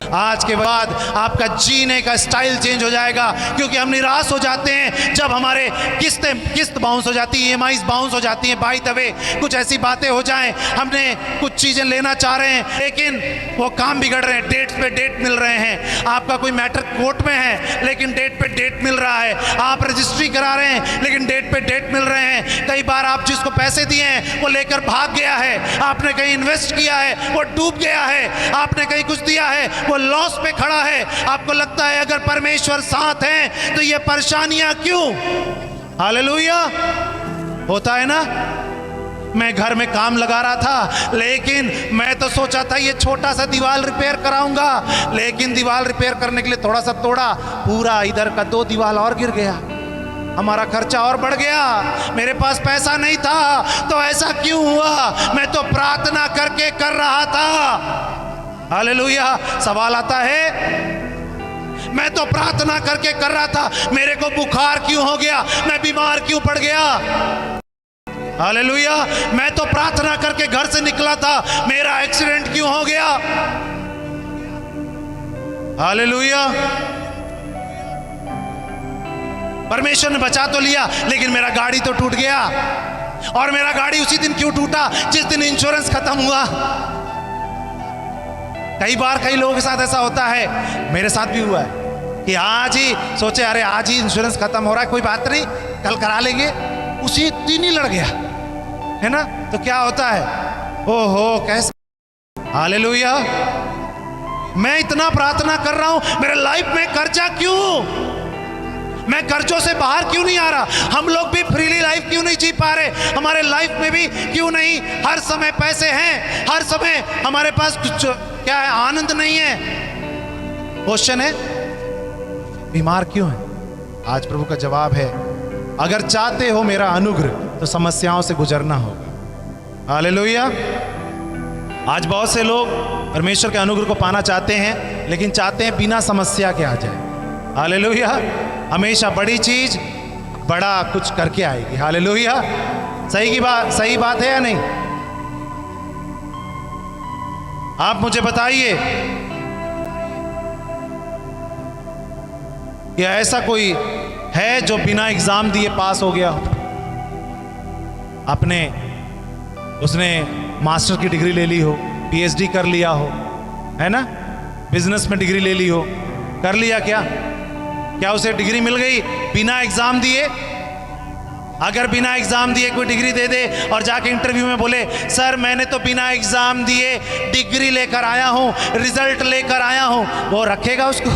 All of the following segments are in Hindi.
आज के बाद आपका जीने का स्टाइल चेंज हो जाएगा, क्योंकि हम निराश हो जाते हैं जब हमारे किस्त बाउंस हो जाती है, EMIs बाउंस हो जाती हैं। बाय द वे कुछ ऐसी बातें हो जाएं, हमने कुछ चीज़ें लेना चाह रहे हैं लेकिन वो काम बिगड़ रहे हैं, डेट पे डेट मिल रहे हैं। आपका कोई मैटर कोर्ट में है लेकिन डेट पे डेट मिल रहा है। आप रजिस्ट्री करा रहे हैं लेकिन डेट पे डेट मिल रहे हैं। कई बार आप जिसको पैसे दिए हैं वो लेकर भाग गया है। आपने कहीं इन्वेस्ट किया है वो डूब गया है। आपने कहीं कुछ दिया है वो लॉस पे खड़ा है। आपको लगता है अगर परमेश्वर साथ है तो ये परेशानियां क्यों? हालेलुया। होता है ना, मैं घर में काम लगा रहा था लेकिन मैं तो सोचा था ये छोटा सा दीवार रिपेयर कराऊंगा, लेकिन दीवार रिपेयर करने के लिए थोड़ा सा तोड़ा, पूरा इधर का 2 दीवार और गिर गया। हमारा खर्चा और बढ़ गया। मेरे पास पैसा नहीं था तो ऐसा क्यों हुआ? मैं तो प्रार्थना करके कर रहा था। हालेलुया। सवाल आता है, मैं तो प्रार्थना करके कर रहा था, मेरे को बुखार क्यों हो गया? मैं बीमार क्यों पड़ गया? हालेलुया। मैं तो प्रार्थना करके घर से निकला था, मेरा एक्सीडेंट क्यों हो गया? हालेलुया। परमेश्वर ने बचा तो लिया लेकिन मेरा गाड़ी तो टूट गया। और मेरा गाड़ी उसी दिन क्यों टूटा जिस दिन इंश्योरेंस खत्म हुआ। कई बार कई लोगों के साथ ऐसा होता है, मेरे साथ भी हुआ है कि आज ही सोचे अरे आज ही इंश्योरेंस खत्म हो रहा है, कोई बात नहीं कल करा लेंगे, उसी दिन ही लड़ गया, है ना। तो क्या होता है, ओहो कैसे। हालेलुया। मैं इतना प्रार्थना कर रहा हूं, मेरे लाइफ में कर्जा क्यों? मैं कर्जों से बाहर क्यों नहीं आ रहा? हम लोग भी फ्रीली लाइफ क्यों नहीं जी पा रहे? हमारे लाइफ में भी क्यों नहीं हर समय पैसे हैं, हर समय हमारे पास कुछ क्या है, आनंद नहीं है? क्वेश्चन है, बीमार क्यों है? आज प्रभु का जवाब है, अगर चाहते हो मेरा अनुग्रह तो समस्याओं से गुजरना होगा। हालेलुया। आज बहुत से लोग परमेश्वर के अनुग्रह को पाना चाहते हैं लेकिन चाहते हैं बिना समस्या के आ जाए। हालेलुया। हमेशा बड़ी चीज बड़ा कुछ करके आएगी। हालेलुया। सही बात है या नहीं? आप मुझे बताइए कि ऐसा कोई है जो बिना एग्जाम दिए पास हो गया? उसने मास्टर की डिग्री ले ली हो, PhD कर लिया हो, है ना, बिजनेस में डिग्री ले ली हो, कर लिया क्या उसे डिग्री मिल गई बिना एग्जाम दिए? अगर बिना एग्जाम दिए कोई डिग्री दे दे और जाके इंटरव्यू में बोले सर मैंने तो बिना एग्जाम दिए डिग्री लेकर आया हूं, रिजल्ट लेकर आया हूं, वो रखेगा उसको?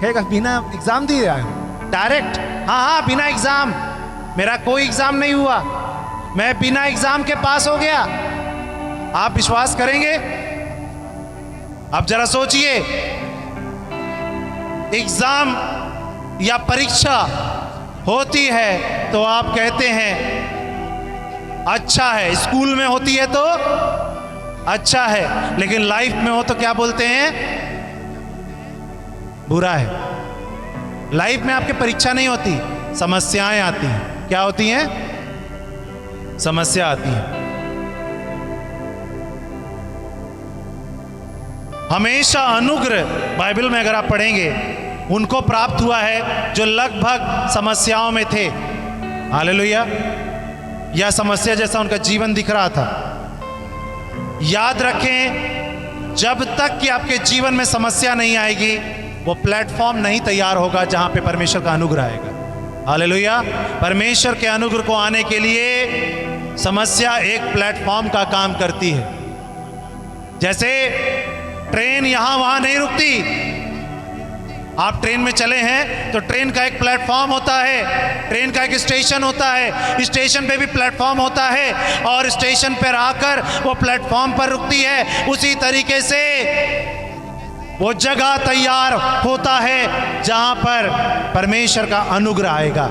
कहेगा बिना एग्जाम दिए आया हूं डायरेक्ट? हाँ बिना एग्जाम, मेरा कोई एग्जाम नहीं हुआ, मैं बिना एग्जाम के पास हो गया। आप विश्वास करेंगे? अब जरा सोचिए, एग्जाम या परीक्षा होती है तो आप कहते हैं अच्छा है, स्कूल में होती है तो अच्छा है, लेकिन लाइफ में हो तो क्या बोलते हैं? बुरा है। लाइफ में आपके परीक्षा नहीं होती, समस्याएं आती हैं। क्या होती हैं? समस्या आती है। हमेशा अनुग्रह बाइबल में अगर आप पढ़ेंगे उनको प्राप्त हुआ है जो लगभग समस्याओं में थे। हालेलुया। या समस्या जैसा उनका जीवन दिख रहा था। याद रखें, जब तक कि आपके जीवन में समस्या नहीं आएगी वो प्लेटफॉर्म नहीं तैयार होगा जहां पे परमेश्वर का अनुग्रह आएगा। हालेलुया। परमेश्वर के अनुग्रह को आने के लिए समस्या एक प्लेटफॉर्म का काम करती है। जैसे ट्रेन यहां वहां नहीं रुकती। आप ट्रेन में चले हैं तो ट्रेन का एक प्लेटफॉर्म होता है, ट्रेन का एक स्टेशन होता है, स्टेशन पे भी प्लेटफॉर्म होता है और स्टेशन पर आकर वो प्लेटफॉर्म पर रुकती है। उसी तरीके से वो जगह तैयार होता है जहां पर परमेश्वर का अनुग्रह आएगा।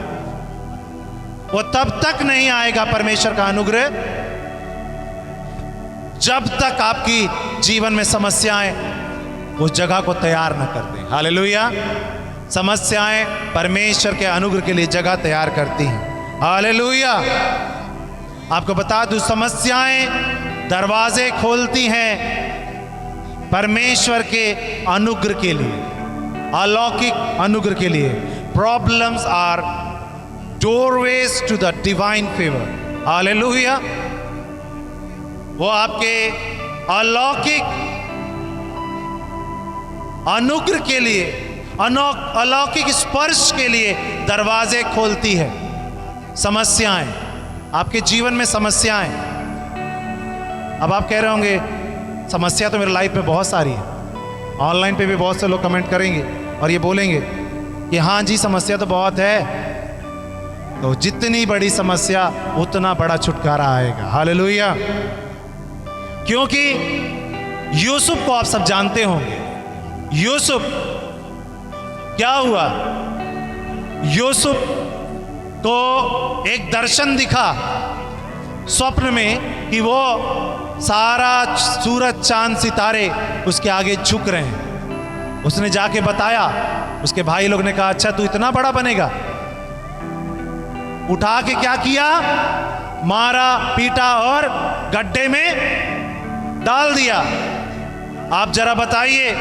वो तब तक नहीं आएगा परमेश्वर का अनुग्रह जब तक आपकी जीवन में समस्याएं उस जगह को तैयार न कर दें। हालेलुया। समस्याएं परमेश्वर के अनुग्रह के लिए जगह तैयार करती हैं। हालेलुया। आपको बता दूं, समस्याएं दरवाजे खोलती हैं परमेश्वर के अनुग्रह के लिए, अलौकिक अनुग्रह के लिए। Problems are doorways to the divine favour. Hallelujah. वो आपके अलौकिक अनुग्रह के लिए, अलौकिक स्पर्श के लिए दरवाजे खोलती है। समस्याएं, आपके जीवन में समस्याएं। अब आप कह रहे होंगे समस्या तो मेरी लाइफ में बहुत सारी है। ऑनलाइन पे भी बहुत से लोग कमेंट करेंगे और ये बोलेंगे कि हाँ जी समस्या तो बहुत है। तो जितनी बड़ी समस्या उतना बड़ा छुटकारा आएगा। हालेलुया। क्योंकि यूसुफ को आप सब जानते होंगे। यूसुफ क्या हुआ? यूसुफ को एक दर्शन दिखा स्वप्न में कि वो सारा सूरज चांद सितारे उसके आगे झुक रहे हैं। उसने जाके बताया, उसके भाई लोग ने कहा अच्छा तू इतना बड़ा बनेगा। उठा के क्या किया? मारा, पीटा और गड्ढे में डाल दिया। आप जरा बताइए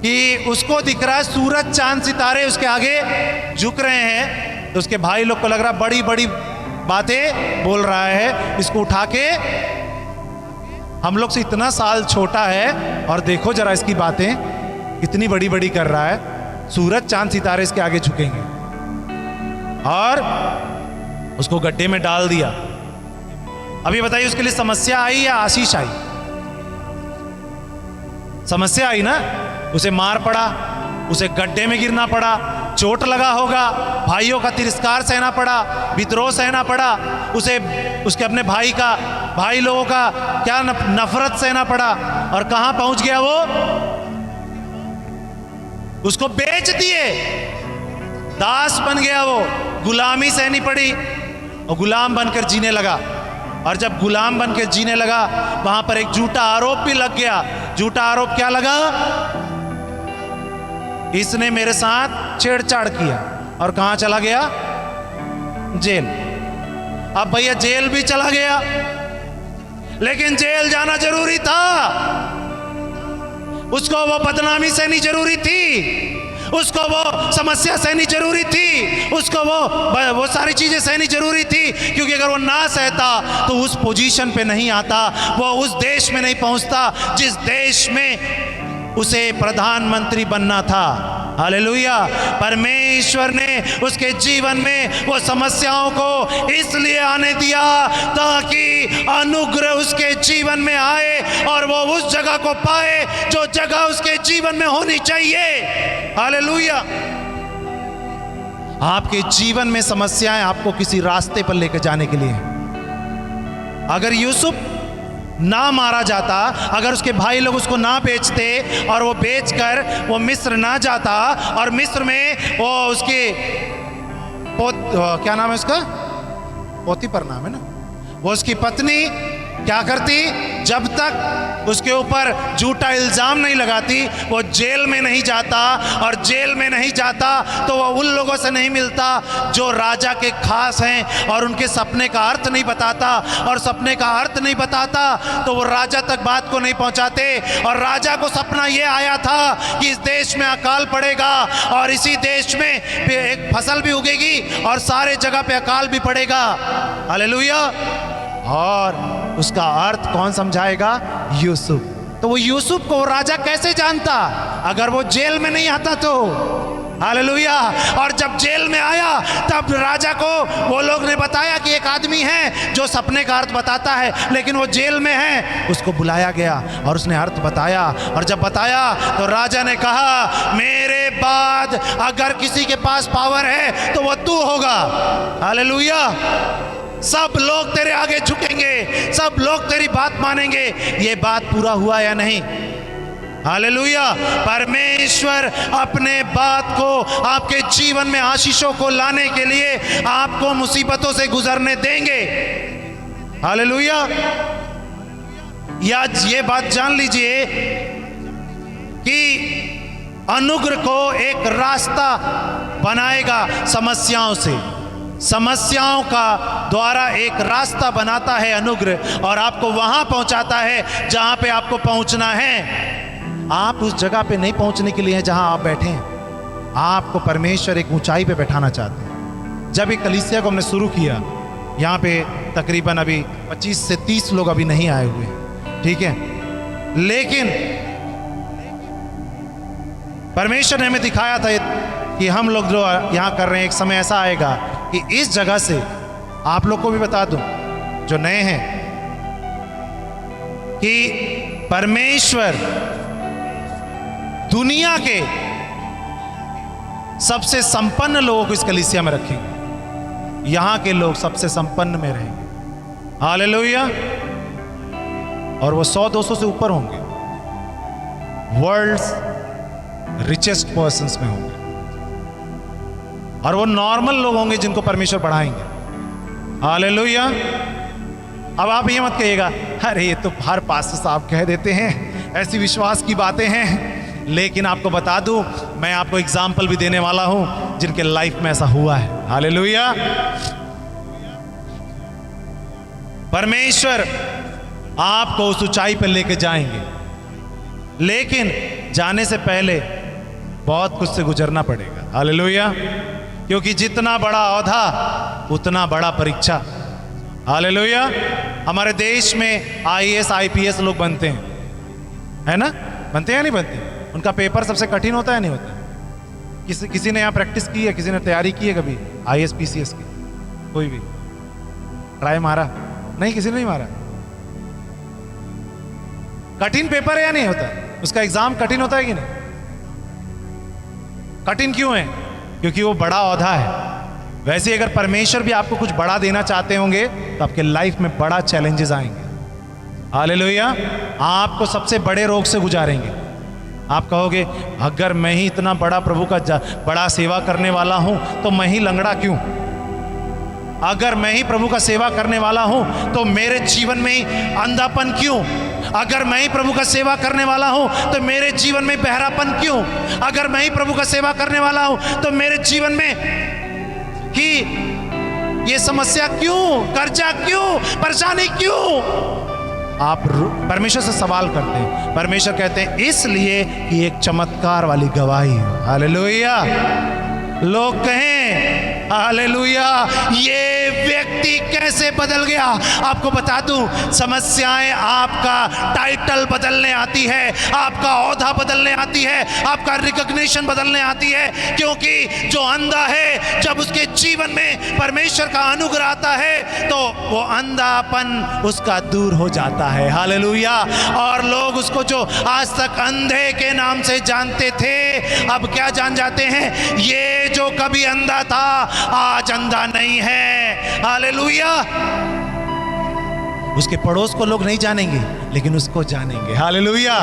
कि उसको दिख रहा है सूरज चांद सितारे उसके आगे झुक रहे हैं, तो उसके भाई लोग को लग रहा बड़ी बड़ी बातें बोल रहा है, इसको उठा के हम लोग से इतना साल छोटा है और देखो जरा इसकी बातें कितनी बड़ी बड़ी कर रहा है। सूरज चांद सितारे इसके आगे झुकेंगे और उसको गड्ढे में डाल दिया। अभी बताइए उसके लिए समस्या आई या आशीष आई? समस्या आई ना। उसे मार पड़ा, उसे गड्ढे में गिरना पड़ा, चोट लगा होगा, भाइयों का तिरस्कार सहना पड़ा, विद्रोह सहना पड़ा, उसे उसके अपने भाई लोगों का क्या नफरत सहना पड़ा। और कहां पहुंच गया वो? उसको बेच दिए, दास बन गया वो, गुलामी सहनी पड़ी और गुलाम बनकर जीने लगा। और जब गुलाम बनकर जीने लगा वहां पर एक झूठा आरोप भी लग गया। झूठा आरोप क्या लगा? इसने मेरे साथ छेड़छाड़ किया। और कहां चला गया? जेल। अब भैया जेल भी चला गया, लेकिन जेल जाना जरूरी था। उसको वो बदनामी सहनी जरूरी थी, उसको वो समस्या सहनी जरूरी थी, उसको वो सारी चीजें सहनी जरूरी थी। क्योंकि अगर वो ना सहता तो उस पोजीशन पे नहीं आता, वो उस देश में नहीं पहुंचता जिस देश में उसे प्रधानमंत्री बनना था। हालेलुया। परमेश्वर ने उसके जीवन में वो समस्याओं को इसलिए आने दिया ताकि अनुग्रह उसके जीवन में आए और वो उस जगह को पाए जो जगह उसके जीवन में होनी चाहिए। हालेलुया। आपके जीवन में समस्याएं आपको किसी रास्ते पर लेकर जाने के लिए हैं। अगर यूसुफ ना मारा जाता, अगर उसके भाई लोग उसको ना बेचते और वो बेचकर वो मिस्र ना जाता और मिस्र में वो उसके क्या नाम है उसका? पोती पर नाम है ना। वो उसकी पत्नी क्या करती? जब तक उसके ऊपर झूठा इल्जाम नहीं लगाती वो जेल में नहीं जाता। और जेल में नहीं जाता तो वो उन लोगों से नहीं मिलता जो राजा के खास हैं और उनके सपने का अर्थ नहीं बताता। और सपने का अर्थ नहीं बताता तो वो राजा तक बात को नहीं पहुंचाते। और राजा को सपना ये आया था कि इस देश में अकाल पड़ेगा और इसी देश में एक फसल भी उगेगी और सारे जगह पे अकाल भी पड़ेगा। हालेलुया। और उसका अर्थ कौन समझाएगा? यूसुफ। तो वो यूसुफ को राजा कैसे जानता अगर वो जेल में नहीं आता तो? हालेलुया। और जब जेल में आया तब राजा को वो लोग ने बताया कि एक आदमी है जो सपने का अर्थ बताता है, लेकिन वो जेल में है। उसको बुलाया गया और उसने अर्थ बताया। और जब बताया तो राजा ने कहा मेरे बाद अगर किसी के पास पावर है तो वो तू होगा। हालेलुया। सब लोग तेरे आगे झुकेंगे, सब लोग तेरी बात मानेंगे। ये बात पूरा हुआ या नहीं? हालेलुया। परमेश्वर अपने बात को आपके जीवन में आशीषों को लाने के लिए आपको मुसीबतों से गुजरने देंगे। हालेलुया। या ये बात जान लीजिए कि अनुग्रह को एक रास्ता बनाएगा समस्याओं से। समस्याओं का द्वारा एक रास्ता बनाता है अनुग्रह, और आपको वहां पहुंचाता है जहां पे आपको पहुंचना है। आप उस जगह पे नहीं पहुंचने के लिए हैं जहां आप बैठे हैं। आपको परमेश्वर एक ऊंचाई पे बैठाना चाहते हैं। जब एक कलीसिया को हमने शुरू किया, यहाँ पे तकरीबन अभी 25 से 30 लोग अभी नहीं आए हुए, ठीक है, लेकिन परमेश्वर ने हमें दिखाया था कि हम लोग जो यहाँ कर रहे हैं, एक समय ऐसा आएगा कि इस जगह से, आप लोग को भी बता दूं जो नए हैं, कि परमेश्वर दुनिया के सबसे संपन्न लोगों को इस कलीसिया में रखेंगे। यहां के लोग सबसे संपन्न में रहेंगे। हालेलुया। और वो 100-200 से ऊपर होंगे, वर्ल्ड्स रिचेस्ट पर्सन्स में होंगे। और वो नॉर्मल लोग होंगे जिनको परमेश्वर बढ़ाएंगे। हालेलुया। अब आप ये मत कहिएगा, अरे ये तो हर पास्टर साहब कह देते हैं, ऐसी विश्वास की बातें हैं। लेकिन आपको बता दूं, मैं आपको एग्जाम्पल भी देने वाला हूं जिनके लाइफ में ऐसा हुआ है। हालेलुया। परमेश्वर आपको उस ऊंचाई पर लेके जाएंगे, लेकिन जाने से पहले बहुत कुछ से गुजरना पड़ेगा। हालेलुया। क्योंकि जितना बड़ा औधा उतना बड़ा परीक्षा। हालेलुया। हमारे देश में IAS IPS लोग बनते हैं, है ना? बनते हैं या नहीं बनते? उनका पेपर सबसे कठिन होता है, नहीं होता? किसी ने यहाँ प्रैक्टिस की है? किसी ने तैयारी की है कभी IAS PCS की? कोई भी ट्राई मारा? नहीं, किसी ने नहीं मारा। कठिन पेपर है या नहीं होता? उसका एग्जाम कठिन होता है कि नहीं? कठिन क्यों है? क्योंकि वो बड़ा औधा है। वैसे अगर परमेश्वर भी आपको कुछ बड़ा देना चाहते होंगे तो आपके लाइफ में बड़ा चैलेंजेस आएंगे। हालेलुया। आपको सबसे बड़े रोग से गुजारेंगे। आप कहोगे, अगर मैं ही इतना बड़ा प्रभु का बड़ा सेवा करने वाला हूं तो मैं ही लंगड़ा क्यों? अगर मैं ही प्रभु का सेवा करने वाला हूं तो मेरे जीवन में ही अंधापन क्यों? अगर मैं ही प्रभु का सेवा करने वाला हूं तो मेरे जीवन में बहरापन क्यों? अगर मैं ही प्रभु का सेवा करने वाला हूं तो मेरे जीवन में ही ये समस्या क्यों? कर्जा क्यों? परेशानी क्यों? आप परमेश्वर से सवाल करते हैं। परमेश्वर कहते हैं इसलिए कि एक चमत्कार वाली गवाही है। हालेलुया। लोग कहें हालेलुया, ये व्यक्ति कैसे बदल गया? आपको बता दूं, समस्याएं आपका टाइटल बदलने आती है, आपका औहदा बदलने आती है, आपका रिकॉग्निशन बदलने आती है। क्योंकि जो अंधा है, जब उसके जीवन में परमेश्वर का अनुग्रह आता है तो वो अंधापन उसका दूर हो जाता है। हालेलुया। और लोग उसको जो आज तक अंधे के नाम से जानते थे, अब क्या जान जाते हैं? ये जो कभी अंधा था आज अंधा नहीं है। हालेलुया। उसके पड़ोस को लोग नहीं जानेंगे, लेकिन उसको जानेंगे। हालेलुया।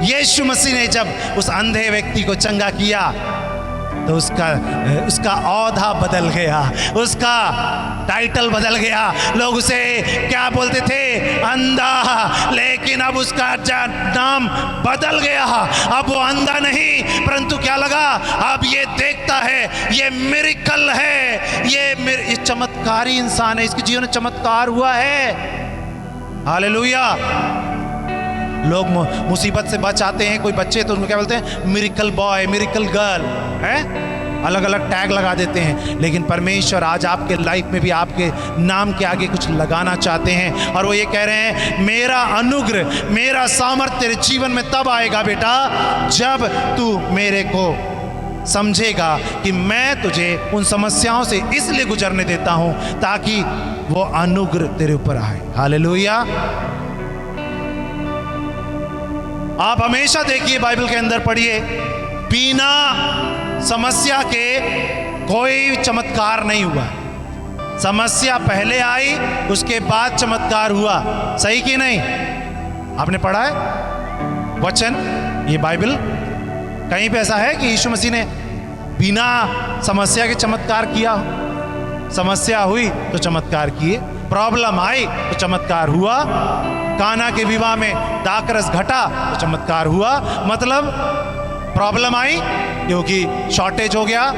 यीशु मसीह ने जब उस अंधे व्यक्ति को चंगा किया तो उसका औहदा बदल गया, उसका टाइटल बदल गया। लोग उसे क्या बोलते थे? अंधा। लेकिन अब उसका नाम बदल गया। अब वो अंधा नहीं, परंतु क्या लगा? अब ये देखता है, ये मिरेकल है, ये चमत्कारी इंसान है, इसके जीवन में चमत्कार हुआ है। हालेलुया। लोग मुसीबत से बच आते हैं। कोई बच्चे तो उनको क्या बोलते हैं? मिरेकल बॉय, मिरेकल गर्ल, है? अलग अलग टैग लगा देते हैं। लेकिन परमेश्वर आज आपके लाइफ में भी आपके नाम के आगे कुछ लगाना चाहते हैं, और वो ये कह रहे हैं, मेरा अनुग्रह, मेरा सामर्थ्य तेरे जीवन में तब आएगा बेटा जब तू मेरे को समझेगा कि मैं तुझे उन समस्याओं से इसलिए गुजरने देता हूं ताकि वो अनुग्रह तेरे ऊपर आए। हालेलुया। आप हमेशा देखिए, बाइबल के अंदर पढ़िए, बिना समस्या के कोई चमत्कार नहीं हुआ। समस्या पहले आई, उसके बाद चमत्कार हुआ। सही कि नहीं? आपने पढ़ा है वचन, ये बाइबल कहीं पे ऐसा है कि यीशु मसीह ने बिना समस्या के चमत्कार किया? समस्या हुई तो चमत्कार किए, प्रॉब्लम आई तो चमत्कार हुआ, काना के विवाह में दाखरस घटा तो चमत्कार हुआ। मतलब प्रॉब्लम आई क्योंकि शॉर्टेज हो गया,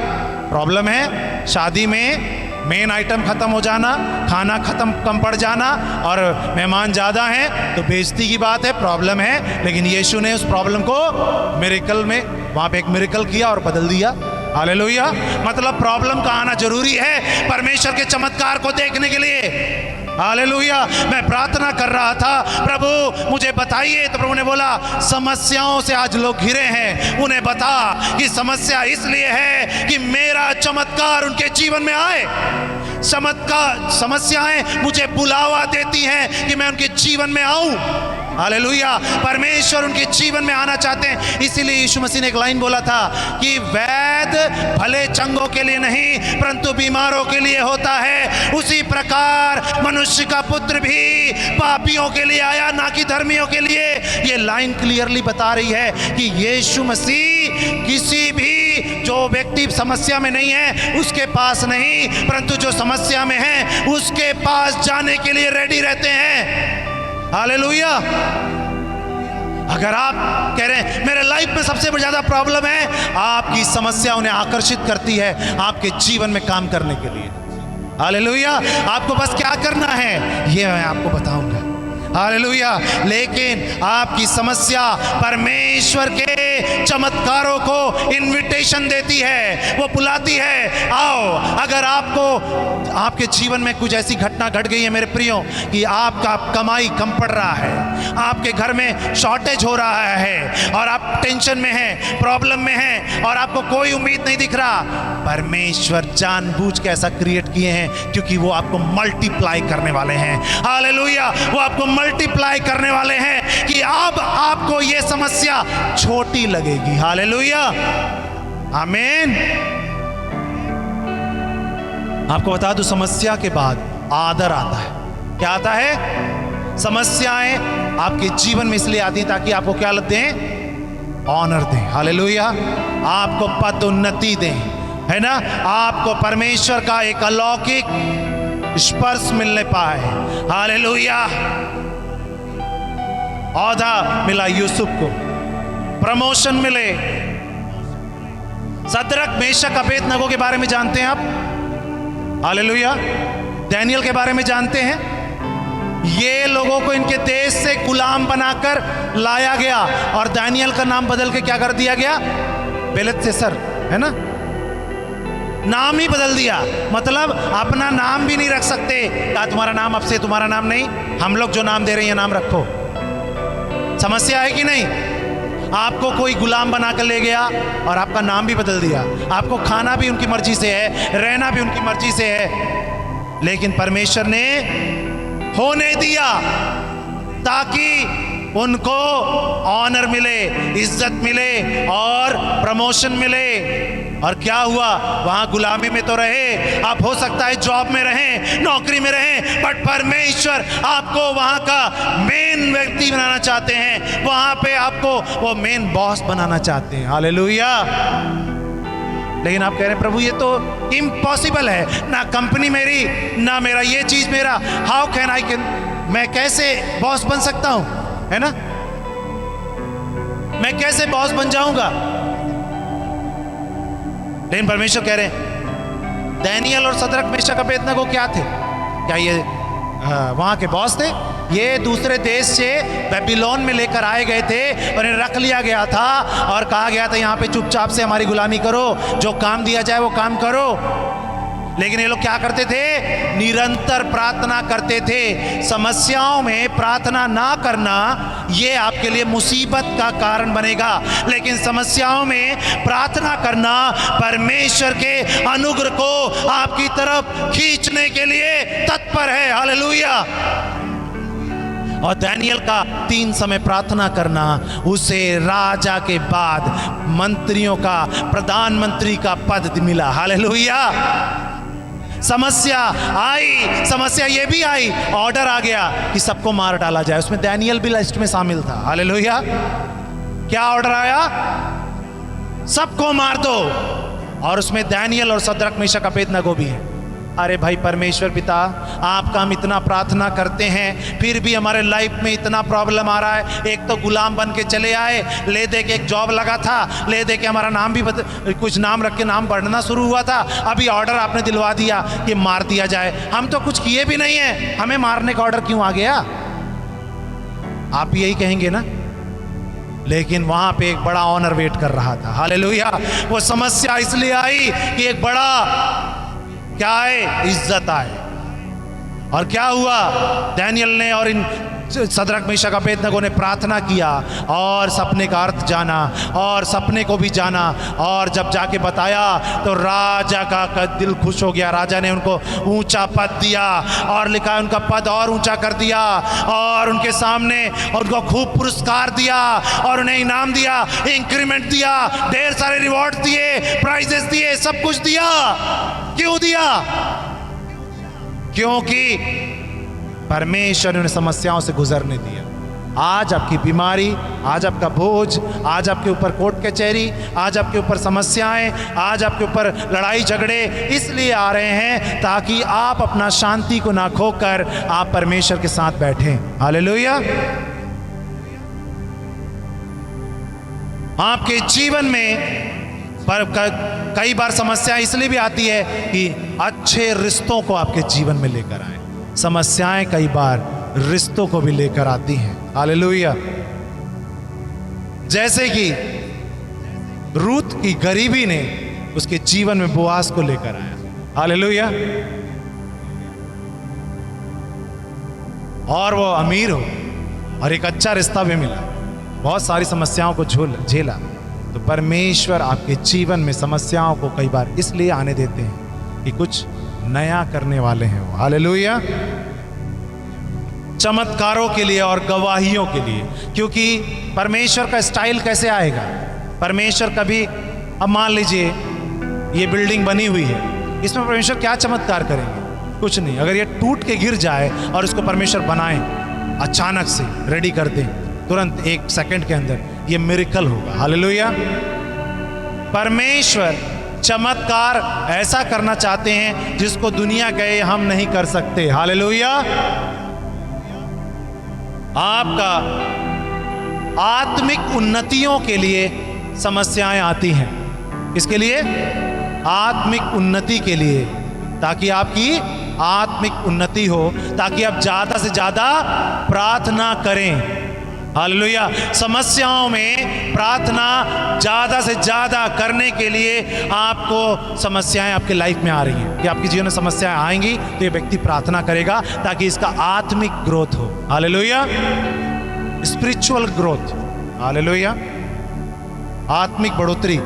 प्रॉब्लम है शादी में मेन आइटम खत्म हो जाना, खाना खत्म कम पड़ जाना और मेहमान ज़्यादा हैं तो बेइज्जती की बात है, प्रॉब्लम है। लेकिन यीशु ने उस प्रॉब्लम को मिरेकल में वहाँ पे एक मिरेकल किया और बदल दिया। हालेलुया। मतलब प्रॉब्लम का आना जरूरी है परमेश्वर के चमत्कार को देखने के लिए। हालेलुया। मैं प्रार्थना कर रहा था, प्रभु मुझे बताइए, तो प्रभु ने बोला समस्याओं से आज लोग घिरे हैं, उन्हें बता कि समस्या इसलिए है कि मेरा चमत्कार उनके जीवन में आए। समस्याएं मुझे बुलावा देती हैं कि मैं उनके जीवन में आऊं। हालेलुया। परमेश्वर उनके जीवन में आना चाहते हैं। इसीलिए यीशु मसीह ने एक लाइन बोला था कि वैद भले चंगों के लिए नहीं परंतु बीमारों के लिए होता है, उसी प्रकार मनुष्य का पुत्र भी पापियों के लिए आया, ना कि धर्मियों के लिए। ये लाइन क्लियरली बता रही है कि यीशु मसीह किसी भी जो व्यक्ति समस्या में नहीं है उसके पास नहीं, परंतु जो समस्या में है उसके पास जाने के लिए रेडी रहते हैं। हालेलुया। अगर आप कह रहे हैं मेरे लाइफ में सबसे ज्यादा प्रॉब्लम है, आपकी समस्या उन्हें आकर्षित करती है आपके जीवन में काम करने के लिए। हालेलुया। आपको बस क्या करना है ये मैं आपको बताऊंगा। हालेलुया। लेकिन आपकी समस्या परमेश्वर के चमत्कारों को इनविटेशन देती है, वो बुलाती है आओ। अगर आपको आपके जीवन में कुछ ऐसी घटना घट गई है मेरे प्रियो कि आपका कमाई कम पड़ रहा है, आपके घर में शॉर्टेज हो रहा है और आप टेंशन में हैं, प्रॉब्लम में हैं और आपको कोई उम्मीद नहीं दिख रहा, परमेश्वर जानबूझ के ऐसा क्रिएट किए हैं क्योंकि वो आपको मल्टीप्लाई करने वाले हैं। हालेलुया। वो आपको मल्टीप्लाई करने वाले हैं कि अब आपको ये समस्या छोटी लगेगी। हालेलुया। आमीन। आपको बता दूं समस्या के बाद आदर आता है। क्या आता है? समस्याएं आपके जीवन में इसलिए आती हैं ताकि आपको क्या दें? ऑनर दें। हालेलुया। आपको पदोन्नति दें, है ना, आपको परमेश्वर का एक अलौकिक स्पर्श मिलने पाए। हालेलुया। औदा मिला यूसुफ को, प्रमोशन मिले। सदरक मेशक अबेदनगो के बारे में जानते हैं आप? हालेलुया। दानियल के बारे में जानते हैं? ये लोगों को इनके देश से गुलाम बनाकर लाया गया और दानियल का नाम बदल के क्या कर दिया गया? बेलतशस्सर, है ना, नाम ही बदल दिया। मतलब अपना नाम भी नहीं रख सकते। क्या तुम्हारा नाम अब से तुम्हारा नाम नहीं, हम लोग जो नाम दे रहे हैं नाम रखो। समस्या है कि नहीं? आपको कोई गुलाम बना कर ले गया और आपका नाम भी बदल दिया। आपको खाना भी उनकी मर्जी से है, रहना भी उनकी मर्जी से है, लेकिन परमेश्वर ने होने दिया ताकि उनको ऑनर मिले, इज्जत मिले और प्रमोशन मिले। और क्या हुआ? वहां गुलामी में तो रहे, आप हो सकता है जॉब में रहें, नौकरी में रहें, बट परमेश्वर आपको वहां का मेन व्यक्ति बनाना चाहते हैं, वहां पे आपको वो मेन बॉस बनाना चाहते हैं। हालेलुया। लेकिन आप कह रहे हैं प्रभु ये तो इम्पॉसिबल है, ना कंपनी मेरी, ना मेरा ये चीज मेरा, हाउ कैन आई कैन, मैं कैसे बॉस बन सकता हूं, है ना, मैं कैसे बॉस बन जाऊंगा? लेकिन परमेश्वर कह रहे हैं दानियल और सदरक मेशक अबेदनगो क्या थे? क्या ये वहां के बॉस थे? ये दूसरे देश से बेबीलोन में लेकर आए गए थे और इन्हें रख लिया गया था और कहा गया था यहाँ पे चुपचाप से हमारी गुलामी करो, जो काम दिया जाए वो काम करो। लेकिन ये लोग क्या करते थे? निरंतर प्रार्थना करते थे। समस्याओं में प्रार्थना ना करना ये आपके लिए मुसीबत का कारण बनेगा, लेकिन समस्याओं में प्रार्थना करना परमेश्वर के अनुग्रह को आपकी तरफ खींचने के लिए तत्पर है। हालेलुया। और दानियल का 3 समय प्रार्थना करना उसे राजा के बाद मंत्रियों का, प्रधानमंत्री का पद मिला। हालेलुया। समस्या आई, समस्या ये भी आई, ऑर्डर आ गया कि सबको मार डाला जाए, उसमें दानियल भी लिस्ट में शामिल था। हालेलुया। क्या ऑर्डर आया? सबको मार दो, और उसमें दानियल और सदरक मेशक अबेदनगो भी है। अरे भाई परमेश्वर पिता, आपका हम इतना प्रार्थना करते हैं, फिर भी हमारे लाइफ में इतना प्रॉब्लम आ रहा है। एक तो गुलाम बन के चले आए, ले दे के एक जॉब लगा था, ले दे के हमारा नाम भी कुछ नाम रख के नाम बढ़ना शुरू हुआ था, अभी ऑर्डर आपने दिलवा दिया कि मार दिया जाए। हम तो कुछ किए भी नहीं है, हमें मारने का ऑर्डर क्यों आ गया? आप यही कहेंगे ना। लेकिन वहां पे एक बड़ा ऑनर वेट कर रहा था। हालेलुया। वो समस्या इसलिए आई कि एक बड़ा क्या है, इज्जत आए। और क्या हुआ, दानियल ने और इन सदरक मेशक अबेदनगो ने प्रार्थना किया और सपने का अर्थ जाना और सपने को भी जाना, और जब जाके बताया तो राजा का दिल खुश हो गया। राजा ने उनको ऊंचा पद दिया और लिखा है उनका पद और ऊंचा कर दिया, और उनके सामने उनको खूब पुरस्कार दिया और उन्हें इनाम दिया, इंक्रीमेंट दिया, ढेर सारे रिवॉर्ड दिए, प्राइजेस दिए, सब कुछ दिया। क्यों दिया? क्योंकि परमेश्वर ने उन्हें समस्याओं से गुजरने दिया। आज आपकी बीमारी, आज आपका बोझ, आज आपके ऊपर कोर्ट कचहरी, आज आपके ऊपर समस्याएं, आज आपके ऊपर लड़ाई झगड़े इसलिए आ रहे हैं ताकि आप अपना शांति को ना खोकर आप परमेश्वर के साथ बैठें। हालेलुया। आपके जीवन में पर कई बार समस्या इसलिए भी आती है कि अच्छे रिश्तों को आपके जीवन में लेकर आए। समस्याएं कई बार रिश्तों को भी लेकर आती हैं। हालेलुया। जैसे कि रूत की गरीबी ने उसके जीवन में बोआज को लेकर आया। हालेलुया। और वो अमीर हो और एक अच्छा रिश्ता भी मिला, बहुत सारी समस्याओं को झेला। तो परमेश्वर आपके जीवन में समस्याओं को कई बार इसलिए आने देते हैं कि कुछ नया करने वाले हैं वो। हालेलुया। चमत्कारों के लिए और गवाहियों के लिए। क्योंकि परमेश्वर का स्टाइल कैसे आएगा? परमेश्वर कभी, अब मान लीजिए ये बिल्डिंग बनी हुई है, इसमें परमेश्वर क्या चमत्कार करेंगे? कुछ नहीं। अगर ये टूट के गिर जाए और इसको परमेश्वर बनाए, अचानक से रेडी कर दें, तुरंत 1 सेकंड के अंदर, ये मिरेकल होगा। हालेलुया। परमेश्वर चमत्कार ऐसा करना चाहते हैं जिसको दुनिया कहे हम नहीं कर सकते। हालेलुया। आपका आत्मिक उन्नतियों के लिए समस्याएं आती हैं। किसके लिए? आत्मिक उन्नति के लिए, ताकि आपकी आत्मिक उन्नति हो, ताकि आप ज्यादा से ज्यादा प्रार्थना करें। हालेलुया। समस्याओं में प्रार्थना ज्यादा से ज्यादा करने के लिए आपको समस्याएं आपके लाइफ में आ रही हैं कि आपके जीवन में समस्याएं आएंगी तो ये व्यक्ति प्रार्थना करेगा ताकि इसका आत्मिक ग्रोथ हो। हालेलुया। Spiritual growth. हालेलुया। आत्मिक बढ़ोतरी।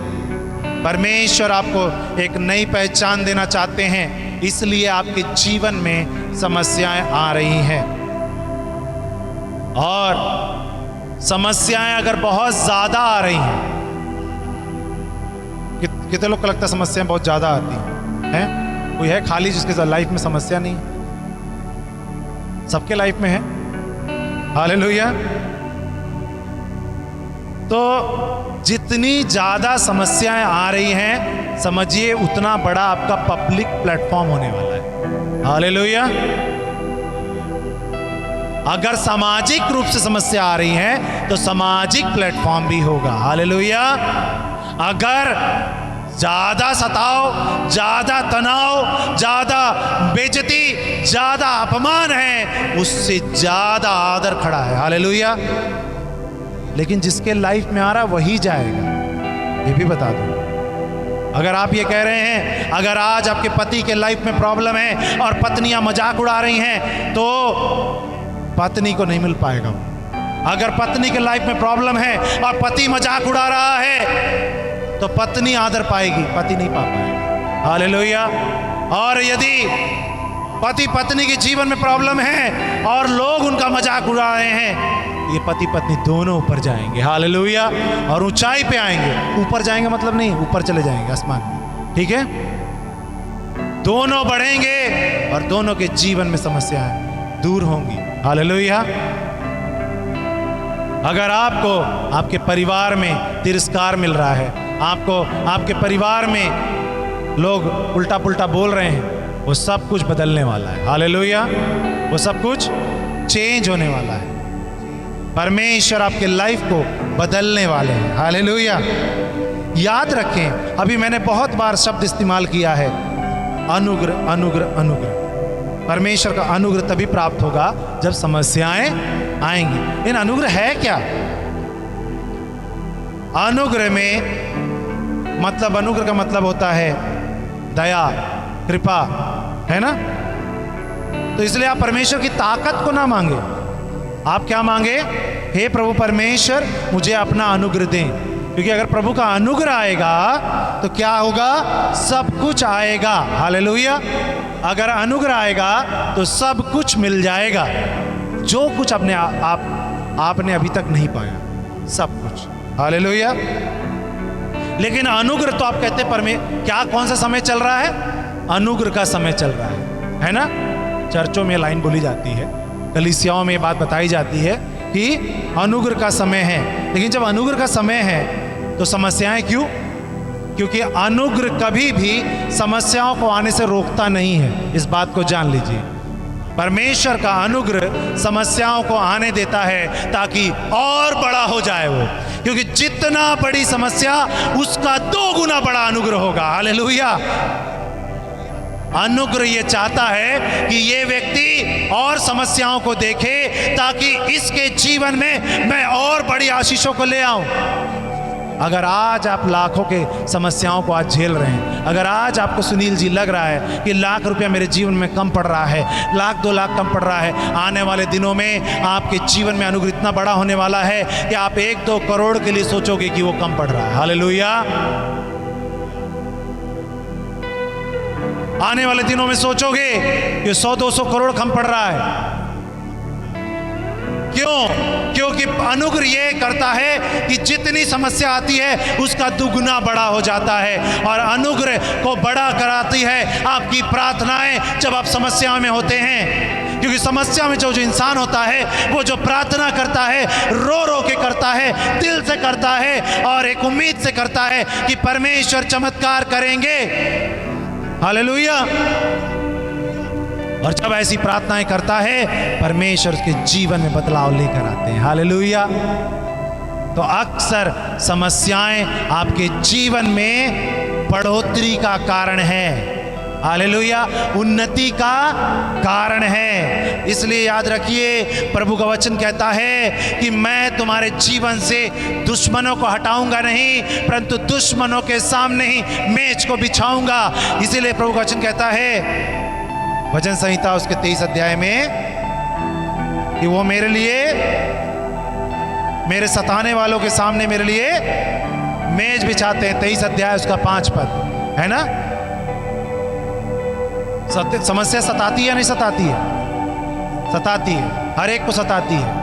परमेश्वर आपको एक नई पहचान देना चाहते हैं, इसलिए आपके जीवन में समस्याएं आ रही हैं। और समस्याएं अगर बहुत ज्यादा आ रही हैं, कितने लोग को लगता है समस्याएं बहुत ज्यादा आती हैं? कोई है खाली जिसके लाइफ में समस्या नहीं? सबके लाइफ में है। हालेलुया। तो जितनी ज्यादा समस्याएं आ रही हैं, समझिए उतना बड़ा आपका पब्लिक प्लेटफॉर्म होने वाला है। हालेलुया। अगर सामाजिक रूप से समस्या आ रही है तो सामाजिक प्लेटफॉर्म भी होगा। हालेलुया। अगर ज्यादा सताव, ज्यादा तनाव, ज्यादा बेइज्जती, ज्यादा अपमान है, उससे ज्यादा आदर खड़ा है। हालेलुया। लेकिन जिसके लाइफ में आ रहा वही जाएगा, ये भी बता दूं। अगर आप ये कह रहे हैं, अगर आज आपके पति के लाइफ में प्रॉब्लम है और पत्नियां मजाक उड़ा रही हैं, तो पत्नी को नहीं मिल पाएगा वो। अगर पत्नी के लाइफ में प्रॉब्लम है और पति मजाक उड़ा रहा है तो पत्नी आदर पाएगी, पति नहीं पा पाएगा। हालेलुया। और यदि पति पत्नी के जीवन में प्रॉब्लम है और लोग उनका मजाक उड़ा रहे हैं, ये पति पत्नी दोनों ऊपर जाएंगे। हालेलुया। और ऊंचाई पे आएंगे। ऊपर जाएंगे मतलब नहीं, ऊपर चले जाएंगे आसमान में। ठीक है। दोनों बढ़ेंगे और दोनों के जीवन में समस्याएं दूर होंगी। हालेलुया। अगर आपको आपके परिवार में तिरस्कार मिल रहा है, आपको आपके परिवार में लोग उल्टा पुल्टा बोल रहे हैं, वो सब कुछ बदलने वाला है। हालेलुया। वो सब कुछ चेंज होने वाला है। परमेश्वर आपके लाइफ को बदलने वाले हैं। हालेलुया। याद रखें, अभी मैंने बहुत बार शब्द इस्तेमाल किया है, अनुग्रह अनुग्रह अनुग्रह। परमेश्वर का अनुग्रह तभी प्राप्त होगा जब समस्याएं आएंगी। इन अनुग्रह है क्या? अनुग्रह में मतलब, अनुग्रह का मतलब होता है दया, कृपा, है ना? तो इसलिए आप परमेश्वर की ताकत को ना मांगे, आप क्या मांगे? हे प्रभु परमेश्वर, मुझे अपना अनुग्रह दें। क्योंकि अगर प्रभु का अनुग्रह आएगा तो क्या होगा? सब कुछ आएगा। हालेलुया। अगर अनुग्रह आएगा तो सब कुछ मिल जाएगा, जो कुछ अपने आपने अभी तक नहीं पाया, सब कुछ। हालेलुया। लेकिन अनुग्रह तो आप कहते क्या, कौन सा समय चल रहा है? अनुग्रह का समय चल रहा है ना? चर्चों में लाइन बोली जाती है, कलीसियाओं में ये बात बताई जाती है कि अनुग्रह का समय है। लेकिन जब अनुग्रह का समय है तो समस्याएं क्यों? क्योंकि अनुग्रह कभी भी समस्याओं को आने से रोकता नहीं है। इस बात को जान लीजिए। परमेश्वर का अनुग्रह समस्याओं को आने देता है ताकि और बड़ा हो जाए वो। क्योंकि जितना बड़ी समस्या, उसका 2 गुना बड़ा अनुग्रह होगा। हालेलुया। अनुग्रह ये चाहता है कि ये व्यक्ति और समस्याओं को देखे ताकि इसके जीवन में मैं और बड़ी आशीषों को ले आऊं। अगर आज आप लाखों के समस्याओं को आज झेल रहे हैं, अगर आज आपको सुनील जी लग रहा है कि लाख रुपया मेरे जीवन में कम पड़ रहा है, 1-2 लाख कम पड़ रहा है, आने वाले दिनों में आपके जीवन में अनुग्रह इतना बड़ा होने वाला है कि आप 1-2 करोड़ के लिए सोचोगे कि वो कम पड़ रहा है। हालेलुया। आने वाले दिनों में सोचोगे कि 100-200 करोड़ कम पड़ रहा है। क्यों? क्योंकि अनुग्रह ये करता है कि जितनी समस्या आती है उसका दुगना बड़ा हो जाता है। और अनुग्रह को बड़ा कराती है आपकी प्रार्थनाएं जब आप समस्या में होते हैं। क्योंकि समस्या में जो इंसान होता है, वो जो प्रार्थना करता है, रो रो के करता है, दिल से करता है और एक उम्मीद से करता है कि परमेश्वर चमत्कार करेंगे। हालेलुया। और जब ऐसी प्रार्थनाएं करता है, परमेश्वर उसके जीवन में बदलाव लेकर आते हैं। हालेलुया। तो अक्सर समस्याएं आपके जीवन में बढ़ोतरी का कारण है। हालेलुया। उन्नति का कारण है। इसलिए याद रखिए, प्रभु का वचन कहता है कि मैं तुम्हारे जीवन से दुश्मनों को हटाऊंगा नहीं, परंतु दुश्मनों के सामने ही मेज को बिछाऊंगा। इसीलिए प्रभु का वचन कहता है भजन संहिता उसके 23 अध्याय में कि वो मेरे लिए, मेरे सताने वालों के सामने मेरे लिए मेज बिछाते हैं। 23 अध्याय उसका 5 पद है ना। समस्या सताती है नहीं सताती है? सताती है, हर एक को सताती है।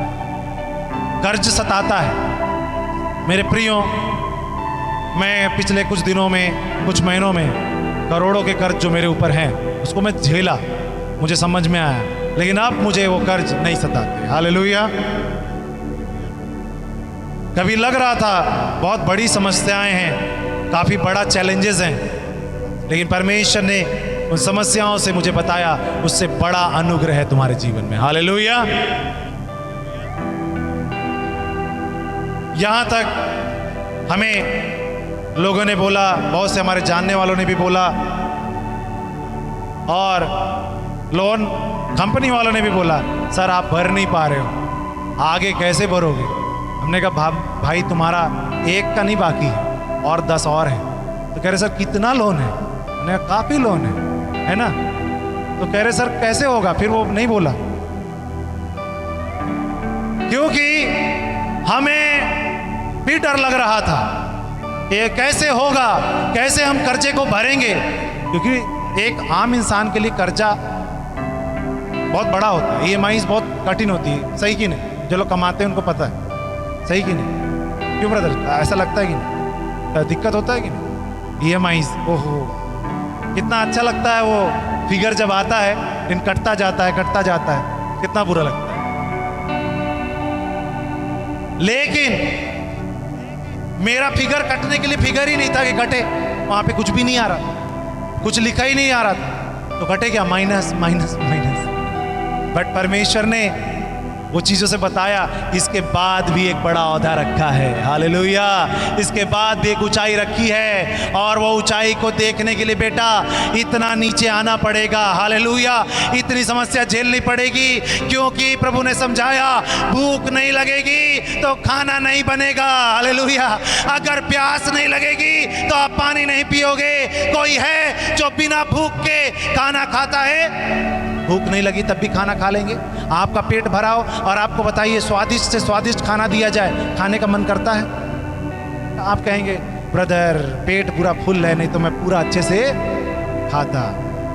कर्ज सताता है। मेरे प्रियो, मैं पिछले कुछ दिनों में, कुछ महीनों में करोड़ों के कर्ज जो मेरे ऊपर हैं उसको मैं झेला, मुझे समझ में आया। लेकिन अब मुझे वो कर्ज नहीं सताते। हालेलुया। कभी लग रहा था बहुत बड़ी समस्याएं हैं, काफी बड़ा चैलेंजेस हैं, लेकिन परमेश्वर ने उन समस्याओं से मुझे बताया उससे बड़ा अनुग्रह है तुम्हारे जीवन में। हालेलुया। यहां तक हमें लोगों ने बोला, बहुत से हमारे जानने वालों ने भी बोला, और लोन कंपनी वालों ने भी बोला, सर आप भर नहीं पा रहे हो, आगे कैसे भरोगे? हमने कहा भाई तुम्हारा एक का नहीं बाकी है और 10 और है। तो कह रहे सर कितना लोन है? हमने कहा काफी लोन है ना। तो कह रहे सर कैसे होगा? फिर वो नहीं बोला, क्योंकि हमें भी डर लग रहा था ये कैसे होगा, कैसे हम कर्जे को भरेंगे। क्योंकि एक आम इंसान के लिए कर्जा बहुत बड़ा होता है, EMI बहुत कठिन होती है। सही कि नहीं? जो लोग कमाते हैं उनको पता है। सही कि नहीं? क्यों ब्रदर, ऐसा लगता है कि नहीं? दिक्कत होता है कि नहीं? EMI, ओहो कितना अच्छा लगता है वो फिगर जब आता है, दिन कटता जाता है, कितना बुरा लगता है। लेकिन मेरा फिगर कटने के लिए फिगर ही नहीं था कि कटे, वहां पे कुछ भी नहीं आ रहा, कुछ लिखा ही नहीं आ रहा था। तो घटे क्या? Minus minus minus. बट परमेश्वर ने वो चीजों से बताया, इसके बाद भी एक बड़ा औहदा रखा है। हालेलुया। इसके बाद भी एक ऊंचाई रखी है, और वो ऊंचाई को देखने के लिए बेटा इतना नीचे आना पड़ेगा। हालेलुया। इतनी समस्या झेलनी पड़ेगी, क्योंकि प्रभु ने समझाया भूख नहीं लगेगी तो खाना नहीं बनेगा। हालेलुया। अगर प्यास नहीं लगेगी तो आप पानी नहीं पियोगे। कोई है जो बिना भूख के खाना खाता है? भूख नहीं लगी तब भी खाना खा लेंगे। आपका पेट भरा हो और आपको बताइए स्वादिष्ट से स्वादिष्ट खाना दिया जाए, खाने का मन करता है? आप कहेंगे ब्रदर पेट पूरा फुल है, नहीं तो मैं पूरा अच्छे से खाता।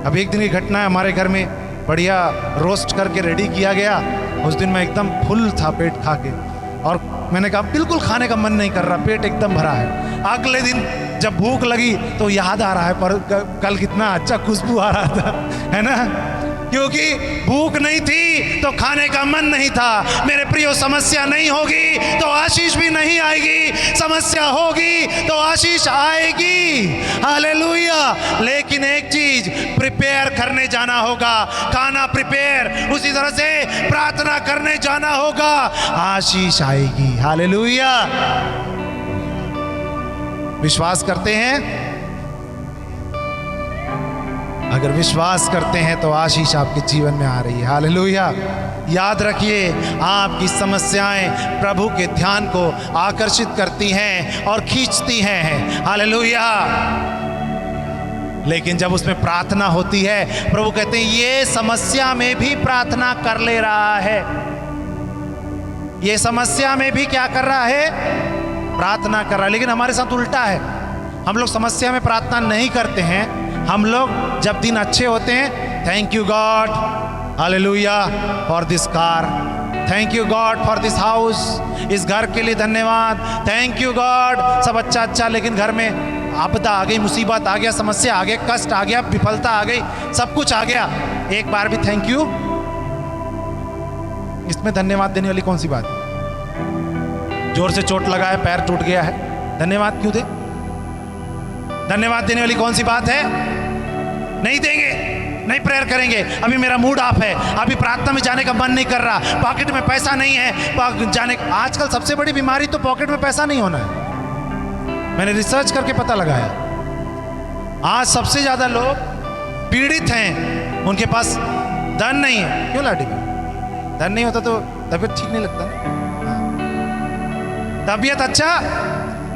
अब एक दिन की घटना है, हमारे घर में बढ़िया रोस्ट करके रेडी किया गया। उस दिन मैं एकदम फुल था पेट खा के, और मैंने कहा बिल्कुल खाने का मन नहीं कर रहा, पेट एकदम भरा है। अगले दिन जब भूख लगी तो याद आ रहा है पर कल कितना अच्छा खुशबू आ रहा था, है ना? क्योंकि भूख नहीं थी तो खाने का मन नहीं था। मेरे प्रियो, समस्या नहीं होगी तो आशीष भी नहीं आएगी, समस्या होगी तो आशीष आएगी। हालेलुया। लेकिन एक चीज, प्रिपेयर करने जाना होगा, खाना प्रिपेयर, उसी तरह से प्रार्थना करने जाना होगा, आशीष आएगी। हालेलुया। विश्वास करते हैं? अगर विश्वास करते हैं तो आशीष आपके जीवन में आ रही है। हालेलुया। याद रखिए, आपकी समस्याएं प्रभु के ध्यान को आकर्षित करती हैं और खींचती हैं। हालेलुया। लेकिन जब उसमें प्रार्थना होती है, प्रभु कहते हैं ये समस्या में भी प्रार्थना कर ले रहा है। ये समस्या में भी क्या कर रहा है? प्रार्थना कर रहा है। लेकिन हमारे साथ उल्टा है, हम लोग समस्या में प्रार्थना नहीं करते हैं। हम लोग जब दिन अच्छे होते हैं, thank you God, hallelujah, for this car, thank you God for this house, इस घर के लिए धन्यवाद, थैंक यू गॉड, सब अच्छा अच्छा। लेकिन घर में आपदा आ गई, मुसीबत आ गया, समस्या आ गया, कष्ट आ गया, विफलता आ गई, सब कुछ आ गया, एक बार भी थैंक यू। इसमें धन्यवाद देने वाली कौन सी बात है? जोर से चोट लगा है, पैर टूट गया है, धन्यवाद क्यों दे? धन्यवाद देने वाली कौन सी बात है? नहीं देंगे, नहीं प्रेयर करेंगे। अभी मेरा मूड ऑफ है, अभी प्रार्थना में जाने का मन नहीं कर रहा, पॉकेट में पैसा नहीं है जाने। आजकल सबसे बड़ी बीमारी तो पॉकेट में पैसा नहीं होना है। मैंने रिसर्च करके पता लगाया, आज सबसे ज्यादा लोग पीड़ित हैं, उनके पास धन नहीं है। क्यों लाडी भाई? धन नहीं होता तो तबीयत ठीक नहीं लगता ना? तबीयत अच्छा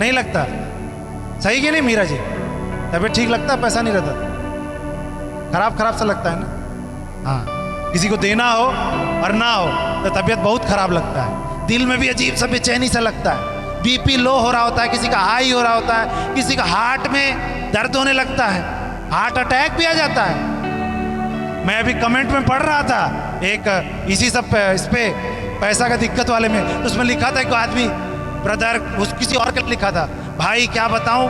नहीं लगता, सही कि नहीं मीरा जी? तबीयत ठीक लगता है, पैसा नहीं रहता, खराब खराब सा लगता है ना? हाँ, किसी को देना हो और ना हो तो तबीयत बहुत खराब लगता है, दिल में भी अजीब सा बेचैनी सा लगता है, बीपी लो हो रहा होता है, किसी का हाई हो रहा होता है, किसी का हार्ट में दर्द होने लगता है, हार्ट अटैक भी आ जाता है। मैं अभी कमेंट में पढ़ रहा था एक इसी सब इस पे पैसा का दिक्कत वाले में, तो उसमें लिखा था एक आदमी, ब्रदर, उस किसी और के लिखा था, भाई क्या बताऊं,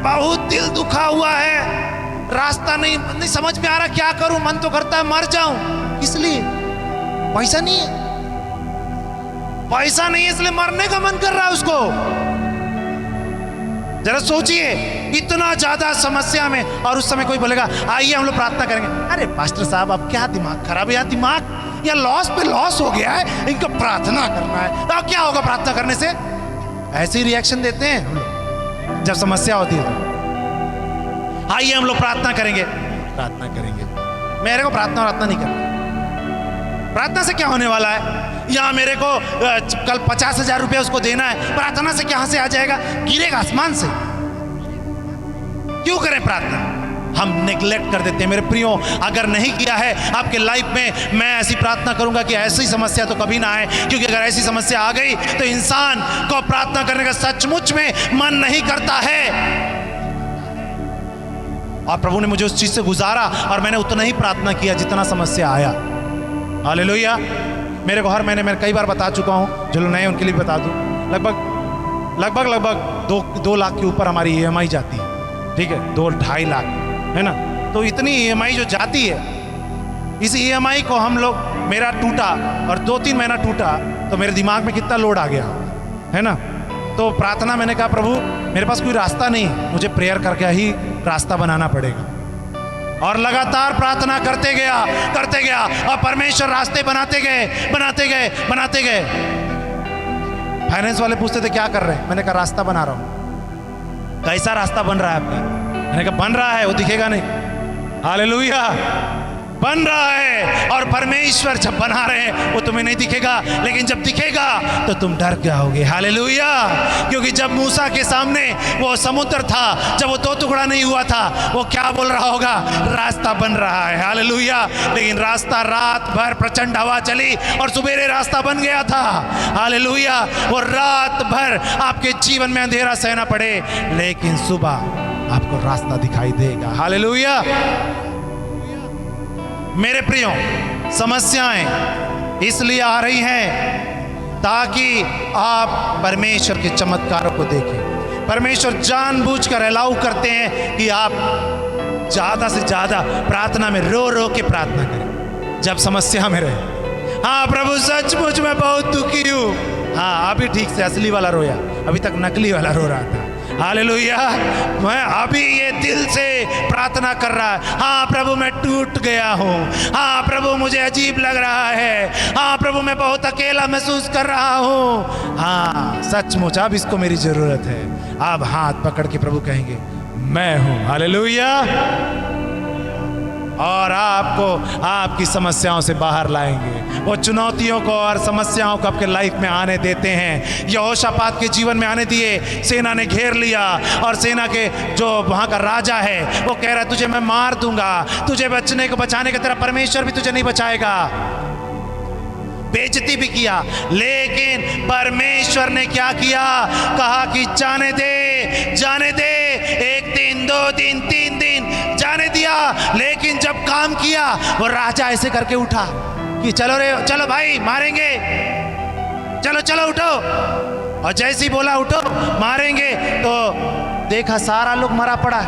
बहुत दिल दुखा हुआ है, रास्ता नहीं समझ में आ रहा, क्या करूं, मन तो करता है मर जाऊं, इसलिए पैसा नहीं है, पैसा नहीं है इसलिए मरने का मन कर रहा है उसको। जरा सोचिए, इतना ज्यादा समस्या में, और उस समय कोई बोलेगा आइए हम लोग प्रार्थना करेंगे। अरे पास्टर साहब, अब क्या दिमाग खराब है, या दिमाग या लॉस पे लॉस हो गया है, इनको प्रार्थना करना है, तो क्या होगा प्रार्थना करने से? ऐसे ही रिएक्शन देते हैं हम लोग जब समस्या होती है तो। आइए हम लोग प्रार्थना करेंगे, प्रार्थना करेंगे। मेरे को प्रार्थना नहीं करना। प्रार्थना से क्या होने वाला है? यहाँ मेरे को कल 50,000 रुपया उसको देना है, प्रार्थना से कहाँ से आ जाएगा? गिरेगा आसमान से। क्यों करें प्रार्थना? हम नेग्लेक्ट कर देते हैं। मेरे प्रियो, अगर नहीं किया है आपके लाइफ में, मैं ऐसी प्रार्थना करूंगा कि ऐसी समस्या तो कभी ना आए, क्योंकि अगर ऐसी समस्या आ गई तो इंसान को प्रार्थना करने का सचमुच में मन नहीं करता है। और प्रभु ने मुझे उस चीज से गुजारा और मैंने उतना ही प्रार्थना किया जितना समस्या आया। हालेलुया। मेरे को हर महीने मैं कई बार बता चुका हूं, जो लोग नए उनके लिए बता दूं, लगभग 2 लाख के ऊपर हमारी EMI जाती है, ठीक है, 2-2.5 लाख, है ना? तो इतनी EMI जो जाती है, इस EMI को हम लोग, मेरा टूटा और 2-3 महीना टूटा तो मेरे दिमाग में कितना लोड आ गया, है ना? तो प्रार्थना, मैंने कहा प्रभु मेरे पास कोई रास्ता नहीं, मुझे प्रेयर करके ही रास्ता बनाना पड़ेगा। और लगातार प्रार्थना करते गया और परमेश्वर रास्ते बनाते गए। फाइनेंस वाले पूछते थे क्या कर रहे हैं, मैंने कहा रास्ता बना रहा हूं। कैसा रास्ता बन रहा है आपका? मैंने कहा बन रहा है, वो दिखेगा नहीं। हालेलुया, बन रहा है। और परमेश्वर जब बना रहे हैं वो तुम्हें नहीं दिखेगा, लेकिन जब दिखेगा तो तुम डर जाओगे। हालेलुया, क्योंकि जब मूसा के सामने वो समुद्र था, जब वो दो टुकड़ा नहीं हुआ था, वो क्या बोल रहा होगा? रास्ता बन रहा है। हालेलुया, लेकिन रास्ता रात भर प्रचंड हवा चली और सुबेरे रास्ता बन गया था। हालेलुया, वो रात भर आपके जीवन में अंधेरा सहना पड़े, लेकिन सुबह आपको रास्ता दिखाई देगा। हालेलुया। मेरे प्रियो, समस्याएं इसलिए आ रही हैं ताकि आप परमेश्वर के चमत्कारों को देखें। परमेश्वर जानबूझकर अलाउ करते हैं कि आप ज्यादा से ज्यादा प्रार्थना में रो रो के प्रार्थना करें जब समस्या में रहे। हाँ प्रभु, सचमुच मैं बहुत दुखी हूँ। हाँ, अभी ठीक से असली वाला रोया, अभी तक नकली वाला रो रहा था। हालेलुया, मैं अभी ये दिल से प्रार्थना कर रहा है। हाँ प्रभु, मैं टूट गया हूँ। हाँ प्रभु, मुझे अजीब लग रहा है। हाँ प्रभु, मैं बहुत अकेला महसूस कर रहा हूँ। हाँ सचमुच अब इसको मेरी जरूरत है। अब हाथ पकड़ के प्रभु कहेंगे मैं हूँ। हालेलुया, और आपको आपकी समस्याओं से बाहर लाएंगे। वो चुनौतियों को और समस्याओं को आपके लाइफ में आने देते हैं। यहोशापात के जीवन में आने दिए। सेना ने घेर लिया और सेना के जो वहाँ का राजा है वो कह रहा है तुझे मैं मार दूंगा, तुझे बचाने का तेरा परमेश्वर भी तुझे नहीं बचाएगा। बेइज्जती भी किया, लेकिन परमेश्वर ने क्या किया? कहा कि जाने दे। 1 दिन 2 दिन 3 दिन जाने दिया, लेकिन जब काम किया वो राजा ऐसे करके उठा कि चलो भाई मारेंगे, चलो उठो। और जैसे ही बोला उठो मारेंगे, तो देखा सारा लोग मरा पड़ा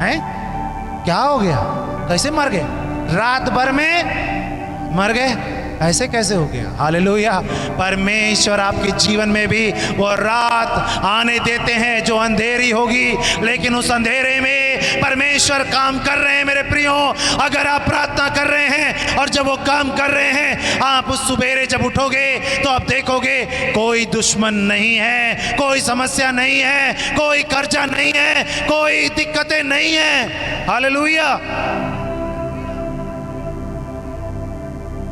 है। क्या हो गया? कैसे मर गए? रात भर में मर गए। ऐसे कैसे हो गया? हालेलुया। परमेश्वर आपके जीवन में भी वो रात आने देते हैं जो अंधेरी होगी, लेकिन उस अंधेरे में परमेश्वर काम कर रहे हैं। मेरे प्रियो, अगर आप प्रार्थना कर रहे हैं और जब वो काम कर रहे हैं, आप उस सुबेरे जब उठोगे तो आप देखोगे कोई दुश्मन नहीं है, कोई समस्या नहीं है, कोई कर्जा नहीं है, कोई दिक्कतें नहीं है। हालेलुया।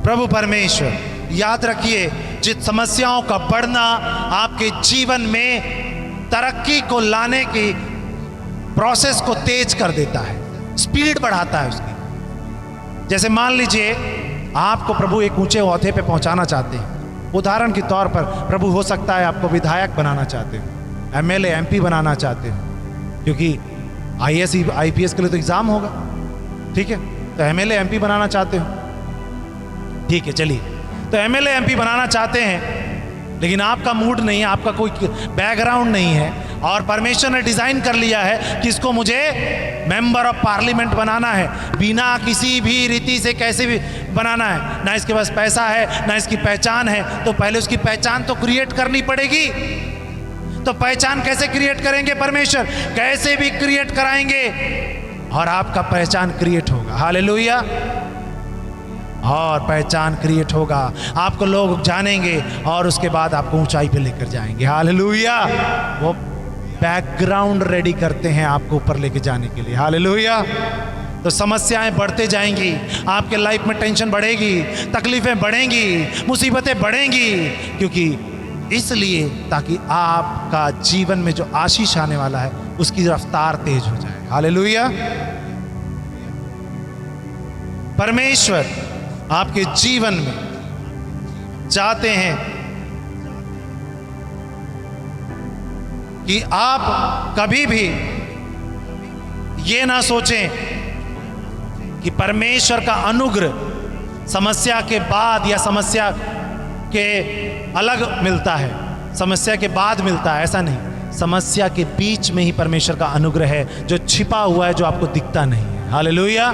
प्रभु परमेश्वर, याद रखिए, जिन समस्याओं का बढ़ना आपके जीवन में तरक्की को लाने की प्रोसेस को तेज कर देता है, स्पीड बढ़ाता है उसकी। जैसे मान लीजिए आपको प्रभु एक ऊंचे ओहदे पे पहुंचाना चाहते हैं। उदाहरण के तौर पर प्रभु हो सकता है आपको विधायक बनाना चाहते हैं, MLA MP बनाना चाहते हैं, क्योंकि IAS IPS के लिए तो एग्जाम होगा। ठीक है, तो MLA MP बनाना चाहते हो, ठीक है चलिए, तो MLA MP बनाना चाहते हैं, लेकिन आपका मूड नहीं है, आपका कोई बैकग्राउंड नहीं है, और परमेश्वर ने डिजाइन कर लिया है कि इसको मुझे मेंबर ऑफ पार्लियामेंट बनाना है, बिना किसी भी रीति से कैसे भी बनाना है। ना इसके पास पैसा है, ना इसकी पहचान है, तो पहले उसकी पहचान तो क्रिएट करनी पड़ेगी। तो पहचान कैसे क्रिएट करेंगे? परमेश्वर कैसे भी क्रिएट कराएंगे और आपका पहचान क्रिएट होगा। हालेलुया। और पहचान क्रिएट होगा, आपको लोग जानेंगे और उसके बाद आपको ऊंचाई पे लेकर जाएंगे। हालेलुया। वो बैकग्राउंड रेडी करते हैं आपको ऊपर लेके जाने के लिए। हालेलुया। तो समस्याएं बढ़ते जाएंगी, आपके लाइफ में टेंशन बढ़ेगी, तकलीफें बढ़ेंगी, मुसीबतें बढ़ेंगी, क्योंकि इसलिए ताकि आपका जीवन में जो आशीष आने वाला है उसकी रफ्तार तेज हो जाए। हालेलुया। परमेश्वर आपके जीवन में चाहते हैं कि आप कभी भी ये ना सोचें कि परमेश्वर का अनुग्रह समस्या के बाद या समस्या के अलग मिलता है, समस्या के बाद मिलता है। ऐसा नहीं, समस्या के बीच में ही परमेश्वर का अनुग्रह है जो छिपा हुआ है, जो आपको दिखता नहीं है। हालेलुया।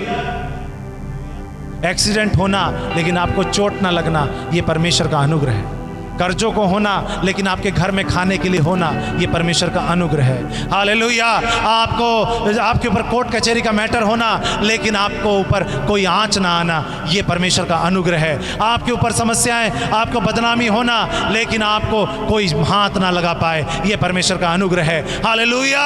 एक्सीडेंट होना लेकिन आपको चोट ना लगना, ये परमेश्वर का अनुग्रह है। कर्जों को होना, लेकिन आपके घर में खाने के लिए होना, ये परमेश्वर का अनुग्रह है। हालेलुया। आपको आपके ऊपर कोर्ट कचहरी का मैटर होना, लेकिन आपको ऊपर कोई आंच ना आना, ये परमेश्वर का अनुग्रह है। आपके ऊपर समस्याएं, आपको बदनामी होना, लेकिन आपको कोई हाथ ना लगा पाए, ये परमेश्वर का अनुग्रह है। हालेलुया।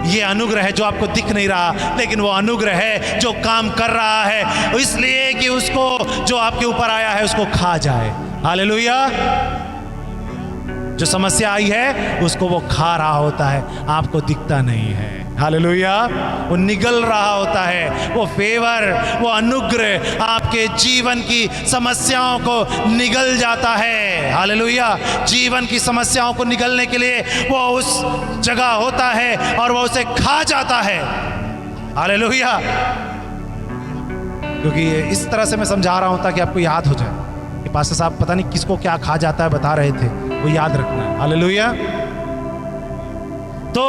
ये अनुग्रह है जो आपको दिख नहीं रहा, लेकिन वो अनुग्रह है जो काम कर रहा है, इसलिए कि उसको जो आपके ऊपर आया है उसको खा जाए। हालेलुया। जो समस्या आई है उसको वो खा रहा होता है, आपको दिखता नहीं है। हालेलुया। वो निगल रहा होता है, वो फेवर, वो अनुग्रह आपके जीवन की समस्याओं को निगल जाता है। हालेलुया। जीवन की समस्याओं को निगलने के लिए वो उस जगह होता है और वो उसे खा जाता है। हालेलुया। क्योंकि इस तरह से मैं समझा रहा हूं ताकि आपको याद हो जाए कि पास्टर साहब पता नहीं किसको क्या खा जाता है बता रहे थे, वो याद रखना है। हालेलुया। तो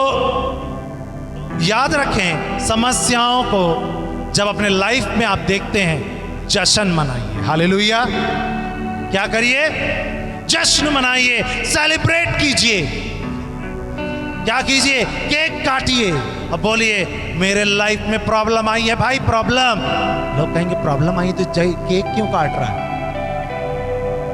याद रखें, समस्याओं को जब अपने लाइफ में आप देखते हैं, जश्न मनाइए। हालेलुया। क्या करिए? जश्न मनाइए, सेलिब्रेट कीजिए। क्या कीजिए? केक काटिए और बोलिए मेरे लाइफ में प्रॉब्लम आई है भाई, प्रॉब्लम। लोग कहेंगे प्रॉब्लम आई तो केक क्यों काट रहा है?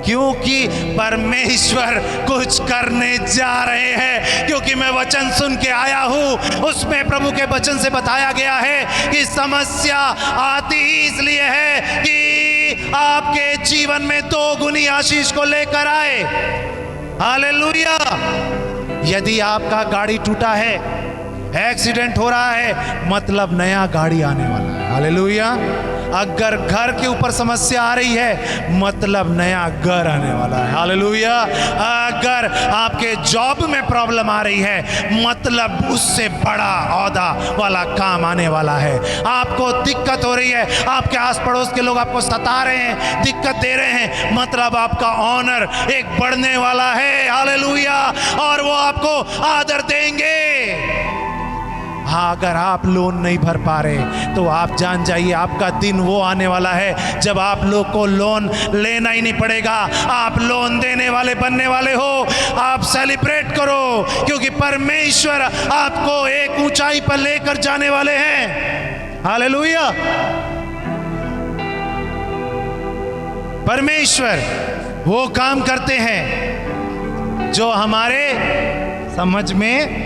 क्योंकि परमेश्वर कुछ करने जा रहे हैं। क्योंकि मैं वचन सुन के आया हूं, उसमें प्रभु के वचन से बताया गया है कि समस्या आती ही इसलिए है कि आपके जीवन में 2 गुनी आशीष को लेकर आए। हालेलुया। यदि आपका गाड़ी टूटा है, एक्सीडेंट हो रहा है, मतलब नया गाड़ी आने वाला है। हालेलुया। अगर घर के ऊपर समस्या आ रही है, मतलब नया घर आने वाला है। हालेलुया। अगर आपके जॉब में प्रॉब्लम आ रही है, मतलब उससे बड़ा औहदा वाला काम आने वाला है। आपको दिक्कत हो रही है, आपके आस पड़ोस के लोग आपको सता रहे हैं, दिक्कत दे रहे हैं, मतलब आपका ऑनर एक बढ़ने वाला है। हालेलुया। और वो आपको आदर देंगे। हाँ, अगर आप लोन नहीं भर पा रहे तो आप जान जाइए आपका दिन वो आने वाला है जब आप लोग को लोन लेना ही नहीं पड़ेगा, आप लोन देने वाले बनने वाले हो। आप सेलिब्रेट करो, क्योंकि परमेश्वर आपको एक ऊंचाई पर लेकर जाने वाले हैं। हालेलुया। परमेश्वर वो काम करते हैं जो हमारे समझ में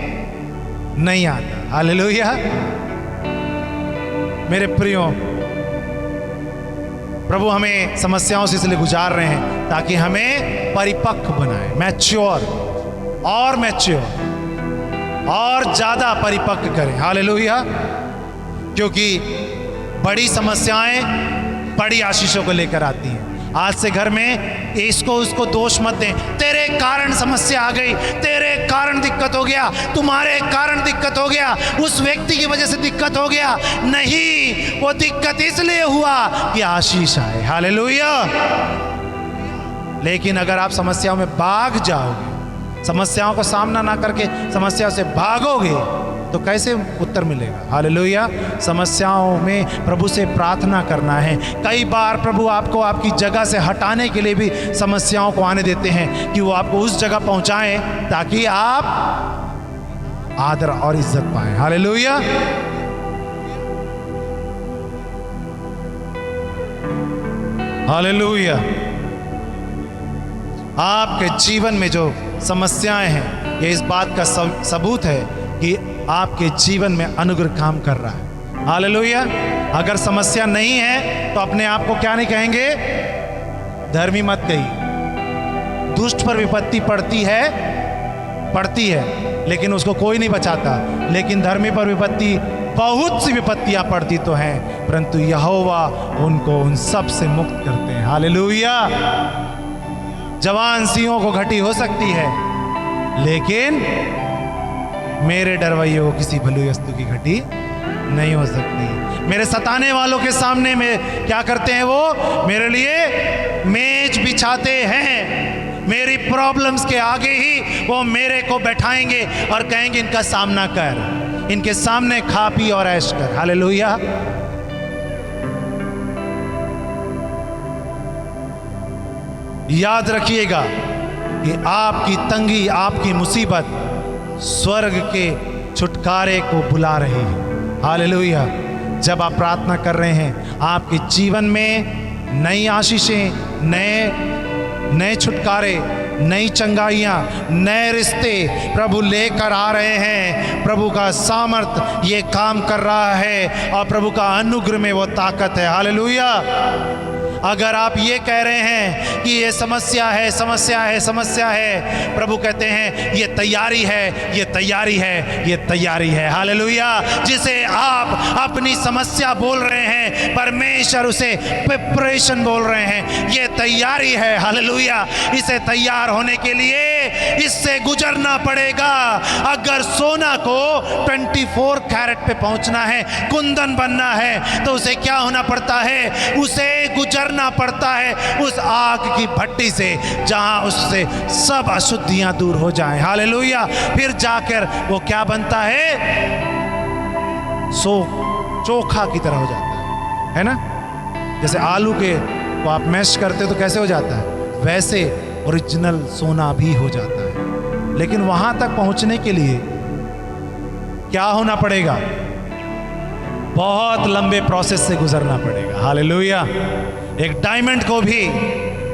नहीं आता। हालेलुया। मेरे प्रियो, प्रभु हमें समस्याओं से इसलिए गुजार रहे हैं ताकि हमें परिपक्व बनाए, मैच्योर और ज्यादा परिपक्व करें। हालेलुया। क्योंकि बड़ी समस्याएं बड़ी आशीषों को लेकर आती हैं। आज से घर में इसको उसको दोष मत दें, तेरे कारण समस्या आ गई, तेरे कारण दिक्कत हो गया, तुम्हारे कारण दिक्कत हो गया, उस व्यक्ति की वजह से दिक्कत हो गया। नहीं, वो दिक्कत इसलिए हुआ कि आशीष आए। हालेलुया। लेकिन अगर आप समस्याओं में भाग जाओगे, समस्याओं को सामना ना करके समस्या से भागोगे, तो कैसे उत्तर मिलेगा? हालेलुया। समस्याओं में प्रभु से प्रार्थना करना है। कई बार प्रभु आपको आपकी जगह से हटाने के लिए भी समस्याओं को आने देते हैं कि वो आपको उस जगह पहुंचाएं ताकि आप आदर और इज्जत पाएं। हालेलुया। हालेलुया। आपके जीवन में जो समस्याएं हैं, ये इस बात का सबूत है कि आपके जीवन में अनुग्रह काम कर रहा है। हालेलुया। अगर समस्या नहीं है तो अपने आप को क्या नहीं कहेंगे? धर्मी मत कहिए। दुष्ट पर विपत्ति पड़ती है, लेकिन उसको कोई नहीं बचाता। लेकिन धर्मी पर विपत्ति, बहुत सी विपत्तियां पड़ती तो हैं, परंतु यहोवा उनको उन सब से मुक्त करते हैं। हालेलुया। जवान सिंहों को घटी हो सकती है, लेकिन मेरे डरवैयों को किसी भली वस्तु की घटी नहीं हो सकती। मेरे सताने वालों के सामने में क्या करते हैं? वो मेरे लिए मेज बिछाते हैं। मेरी प्रॉब्लम्स के आगे ही वो मेरे को बैठाएंगे और कहेंगे इनका सामना कर, इनके सामने खा पी और ऐश कर। हालेलुया। याद रखिएगा कि आपकी तंगी, आपकी मुसीबत स्वर्ग के छुटकारे को बुला रही है। हालेलुया। जब आप प्रार्थना कर रहे हैं, आपके जीवन में नई आशीषें, नए छुटकारे, नई चंगाइयाँ, नए रिश्ते प्रभु लेकर आ रहे हैं। प्रभु का सामर्थ ये काम कर रहा है और प्रभु का अनुग्रह में वो ताकत है। हालेलुया। अगर आप ये कह रहे हैं कि ये समस्या है, समस्या है, समस्या है, प्रभु कहते हैं ये तैयारी है, ये तैयारी है, ये तैयारी है। हालेलुया। जिसे आप अपनी समस्या बोल रहे हैं, परमेश्वर उसे प्रिपरेशन बोल रहे हैं, ये तैयारी है। हालेलुया। इसे तैयार होने के लिए इससे गुजरना पड़ेगा। अगर सोना को 24 कैरेट पे पहुंचना है, कुंदन बनना है, तो उसे क्या होना पड़ता है? उसे गुजरना पड़ता है उस आग की भट्टी से, जहां उससे सब अशुद्धियां दूर हो जाएं। हालेलुया। फिर जाकर वो क्या बनता है? चोखा की तरह हो जाता है ना? जैसे आलू के को आप मैश करते हो तो कैसे हो जाता है, वैसे ओरिजिनल सोना भी हो जाता है। लेकिन वहां तक पहुंचने के लिए क्या होना पड़ेगा? बहुत लंबे प्रोसेस से गुजरना पड़ेगा। हालेलुया। एक डायमंड को भी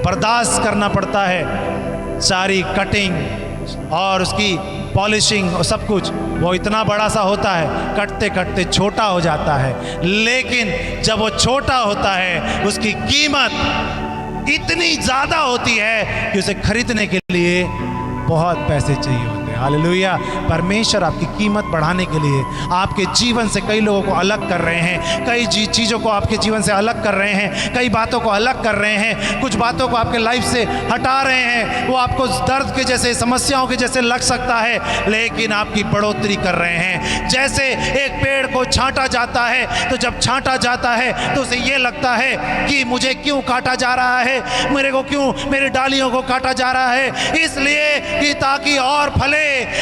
बर्दाश्त करना पड़ता है, सारी कटिंग और उसकी पॉलिशिंग और सब कुछ। वो इतना बड़ा सा होता है, कटते कटते छोटा हो जाता है। लेकिन जब वो छोटा होता है, उसकी कीमत इतनी ज़्यादा होती है कि उसे खरीदने के लिए बहुत पैसे चाहिए होते हैं। हालेलुया। परमेश्वर आपकी कीमत बढ़ाने के लिए आपके जीवन से कई लोगों को अलग कर रहे हैं, कई चीज़ों को आपके जीवन से अलग कर रहे हैं, कई बातों को अलग कर रहे हैं, कुछ बातों को आपके लाइफ से हटा रहे हैं। वो आपको दर्द के जैसे, समस्याओं के जैसे लग सकता है, लेकिन आपकी बढ़ोतरी कर रहे हैं। जैसे एक पेड़ को छांटा जाता है, तो जब छांटा जाता है तो उसे ये लगता है कि मुझे क्यों काटा जा रहा है, मेरे को क्यों, मेरी डालियों को काटा जा रहा है, इसलिए कि ताकि और फले।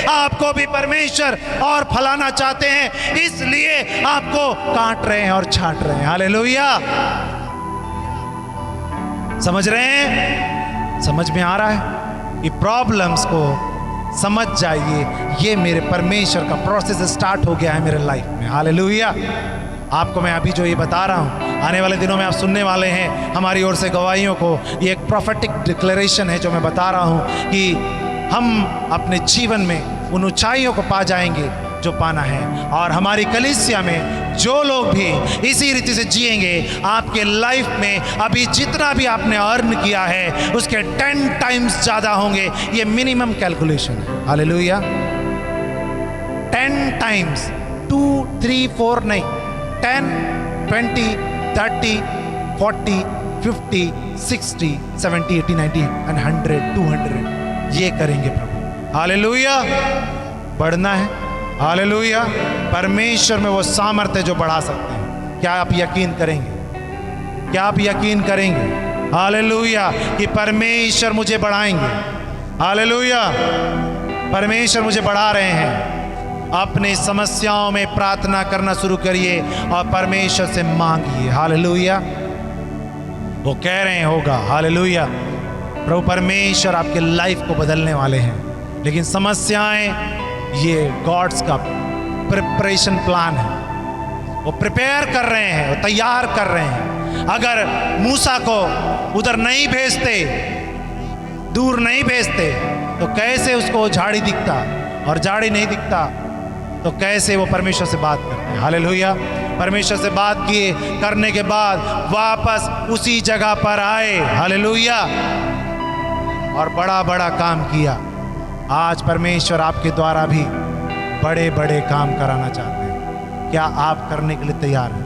आपको भी परमेश्वर और फलाना चाहते हैं, इसलिए आपको काट रहे हैं और छांट रहे हैं। हालेलुया। समझ रहे हैं? समझ में आ रहा है? ये प्रॉब्लम्स को समझ जाइए, ये मेरे परमेश्वर का प्रोसेस स्टार्ट हो गया है मेरे लाइफ में। हालेलुया। आपको मैं अभी जो ये बता रहा हूँ, आने वाले दिनों में आप सुनने वाले हैं हमारी ओर से गवाहियों को। ये एक प्रोफेटिक डिक्लेरेशन है जो मैं बता रहा हूँ कि हम अपने जीवन में उन ऊंचाइयों को पा जाएंगे जो पाना है। और हमारी कलीसिया में जो लोग भी इसी रीति से जिएंगे, आपके लाइफ में अभी जितना भी आपने अर्न किया है उसके 10 टाइम्स ज़्यादा होंगे। ये मिनिमम कैलकुलेशन है। हालेलुया। 10 टाइम्स, 2, 3, 4 नहीं, 10, 20, 30, 40, 50, 60, 70, 80, 90 and 100, 200 ये करेंगे प्रभु। हालेलुया। बढ़ना है। हालेलुया। परमेश्वर में वो सामर्थ्य है जो बढ़ा सकते हैं। क्या आप यकीन करेंगे? क्या आप यकीन करेंगे? हालेलुया। कि परमेश्वर मुझे बढ़ाएंगे। हालेलुया। परमेश्वर मुझे बढ़ा रहे हैं। अपनी समस्याओं में प्रार्थना करना शुरू करिए और परमेश्वर से मांगिए। हालेलुया। वो कह रहे हैं होगा। हालेलुया। प्रभु परमेश्वर आपके लाइफ को बदलने वाले हैं। लेकिन समस्याएं ये गॉड्स का प्रिपरेशन प्लान है। वो प्रिपेयर कर रहे हैं, वो तैयार कर रहे हैं। अगर मूसा को उधर नहीं भेजते, दूर नहीं भेजते, तो कैसे उसको झाड़ी दिखता, और झाड़ी नहीं दिखता तो कैसे वो परमेश्वर से बात करते। हालेलुया। परमेश्वर से बात किए, करने के बाद वापस उसी जगह पर आए। हालेलुया। और बड़ा बड़ा काम किया। आज परमेश्वर आपके द्वारा भी बड़े बड़े काम कराना चाहते हैं। क्या आप करने के लिए तैयार हैं?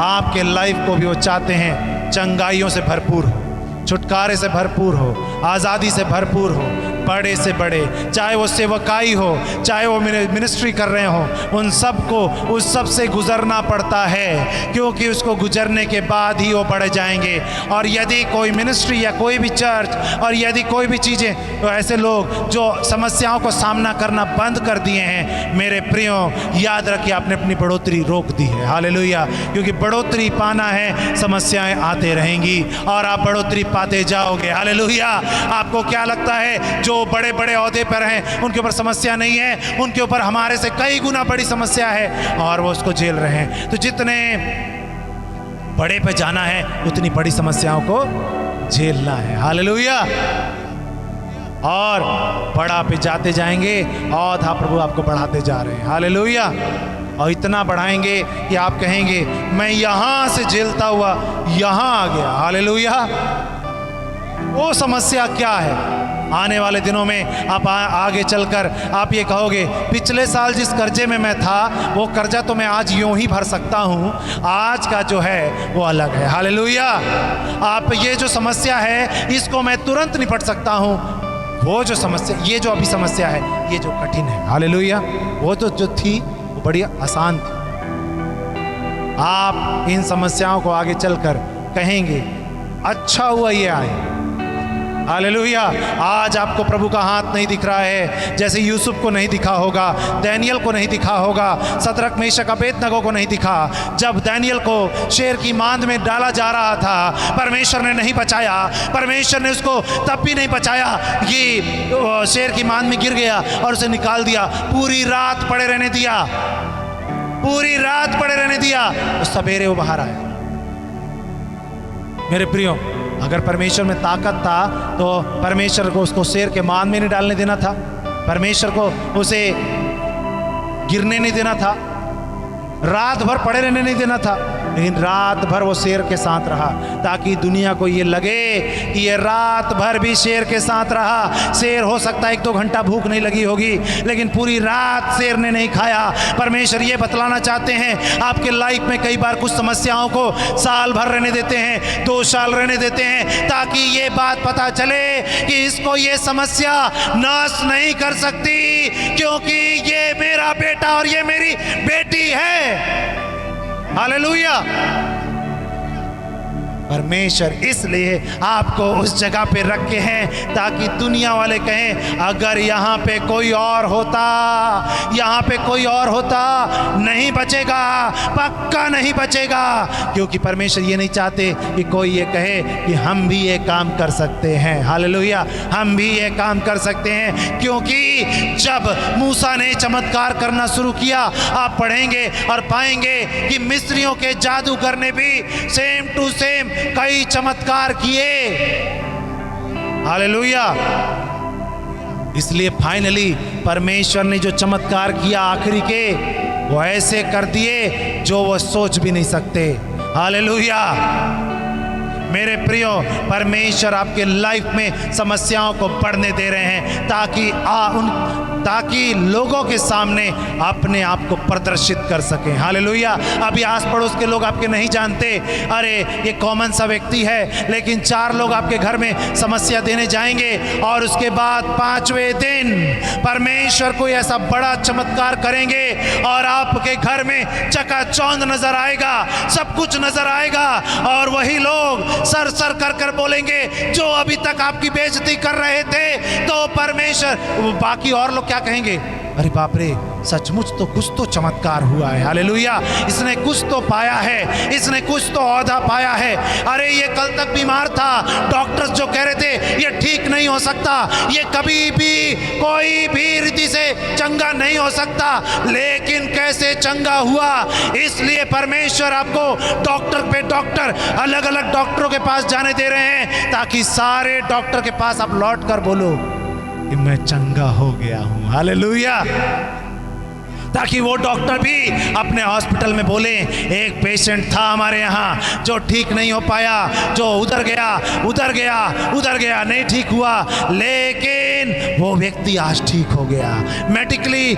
आपके लाइफ को भी वो चाहते हैं चंगाइयों से भरपूर हो, छुटकारे से भरपूर हो, आज़ादी से भरपूर हो, बड़े से बड़े, चाहे वो सेवकाई हो, चाहे वो मिनिस्ट्री कर रहे हो, उन सबको उस सब से गुजरना पड़ता है, क्योंकि उसको गुजरने के बाद ही वो बढ़ जाएंगे। और यदि कोई मिनिस्ट्री या कोई भी चर्च और यदि कोई भी चीज़ें, तो ऐसे लोग जो समस्याओं को सामना करना बंद कर दिए हैं, मेरे प्रियो याद रखिए आपने अपनी बढ़ोतरी रोक दी है। हालेलुया। क्योंकि बढ़ोतरी पाना है, समस्याएं आते रहेंगी और आप बढ़ोतरी पाते जाओगे। हालेलुया। आपको क्या लगता है जो बड़े बड़े ओहदे पर हैं उनके ऊपर समस्या नहीं है? उनके ऊपर हमारे से कई गुना बड़ी समस्या है और वो उसको झेल रहे हैं। तो जितने बड़े पे जाना है उतनी बड़ी समस्याओं को झेलना है। हालेलुया। और बड़ा पे जाते जाएंगे और प्रभु आपको बढ़ाते जा रहे हैं। हालेलुया। और इतना बढ़ाएंगे कि आप कहेंगे मैं यहाँ से झेलता हुआ यहाँ आ गया। हालेलुया। वो समस्या क्या है? आने वाले दिनों में आप आगे चलकर आप ये कहोगे पिछले साल जिस कर्जे में मैं था वो कर्जा तो मैं आज यूं ही भर सकता हूँ, आज का जो है वो अलग है। हालेलुया। आप ये जो समस्या है इसको मैं तुरंत निपट सकता हूँ, वो जो समस्या, ये जो अभी समस्या है ये जो कठिन है, हालेलुया, वो तो जो थी वो बड़ी आसान थी। आप इन समस्याओं को आगे चलकर कहेंगे अच्छा हुआ ये आए। हालेलुया। आज आपको प्रभु का हाथ नहीं दिख रहा है, जैसे यूसुफ को नहीं दिखा होगा, दानियल को नहीं दिखा होगा, सदरक मेशक अबेदनगो को नहीं दिखा। जब दानियल को शेर की मांद में डाला जा रहा था, परमेश्वर ने नहीं बचाया, परमेश्वर ने उसको तब भी नहीं बचाया, ये शेर की मांद में गिर गया और उसे निकाल दिया, पूरी रात पड़े रहने दिया, पूरी रात पड़े रहने दिया, तो सवेरे वो बाहर आया। मेरे प्रियो, अगर परमेश्वर में ताकत था तो परमेश्वर को उसको शेर के मान में नहीं डालने देना था, परमेश्वर को उसे गिरने नहीं देना था, रात भर पड़े रहने नहीं देना था, लेकिन रात भर वो शेर के साथ रहा ताकि दुनिया को ये लगे कि ये रात भर भी शेर के साथ रहा। शेर हो सकता है 1-2 घंटा भूख नहीं लगी होगी, लेकिन पूरी रात शेर ने नहीं खाया। परमेश्वर ये बतलाना चाहते हैं, आपके लाइफ में कई बार कुछ समस्याओं को साल भर रहने देते हैं, 2 साल रहने देते हैं, ताकि ये बात पता चले कि इसको ये समस्या नाश नहीं कर सकती, क्योंकि ये मेरा बेटा और ये मेरी बेटी है। हालेलुया। परमेश्वर इसलिए आपको उस जगह पे रखे हैं ताकि दुनिया वाले कहें अगर यहाँ पे कोई और होता, यहाँ पे कोई और होता नहीं बचेगा, पक्का नहीं बचेगा, क्योंकि परमेश्वर ये नहीं चाहते कि कोई ये कहे कि हम भी ये काम कर सकते हैं। हालेलुया। हम भी ये काम कर सकते हैं, क्योंकि जब मूसा ने चमत्कार करना शुरू किया, आप पढ़ेंगे और पाएंगे कि मिस्रियों के जादूगर ने भी सेम टू सेम कई चमत्कार किए। हालेलुया। इसलिए फाइनली परमेश्वर ने जो चमत्कार किया आखिरी के, वो ऐसे कर दिए जो वो सोच भी नहीं सकते। हालेलुया। मेरे प्रियो, परमेश्वर आपके लाइफ में समस्याओं को बढ़ने दे रहे हैं ताकि लोगों के सामने अपने आप को प्रदर्शित कर सकें। हालेलुया। अभी आस पड़ोस के लोग आपके नहीं जानते, अरे ये कॉमन सा व्यक्ति है, लेकिन 4 लोग आपके घर में समस्या देने जाएंगे और उसके बाद 5वें दिन परमेश्वर कोई ऐसा बड़ा चमत्कार करेंगे और आपके घर में चकाचौंध नजर आएगा, सब कुछ नजर आएगा, और वही लोग सर सर कर कर बोलेंगे जो अभी तक आपकी बेइज्जती कर रहे थे, तो परमेश्वर, बाकी और लोग क्या कहेंगे, अरे बाप रे, सचमुच तो कुछ तो चमत्कार हुआ है। हालेलुया। इसने कुछ तो पाया है, इसने कुछ तो औहदा पाया है। अरे ये कल तक बीमार था, डॉक्टर्स जो कह रहे थे ये ठीक नहीं हो सकता, ये कभी भी कोई भी रीति से चंगा नहीं हो सकता, लेकिन कैसे चंगा हुआ। इसलिए परमेश्वर आपको डॉक्टर पे डॉक्टर, अलग अलग डॉक्टरों के पास जाने दे रहे हैं, ताकि सारे डॉक्टर के पास आप लौट कर बोलो कि मैं चंगा हो गया हूं। हालेलुया। ताकि वो डॉक्टर भी अपने हॉस्पिटल में बोले एक पेशेंट था हमारे यहाँ जो ठीक नहीं हो पाया, जो उधर गया नहीं ठीक हुआ, लेकिन वो व्यक्ति आज ठीक हो गया। मेडिकली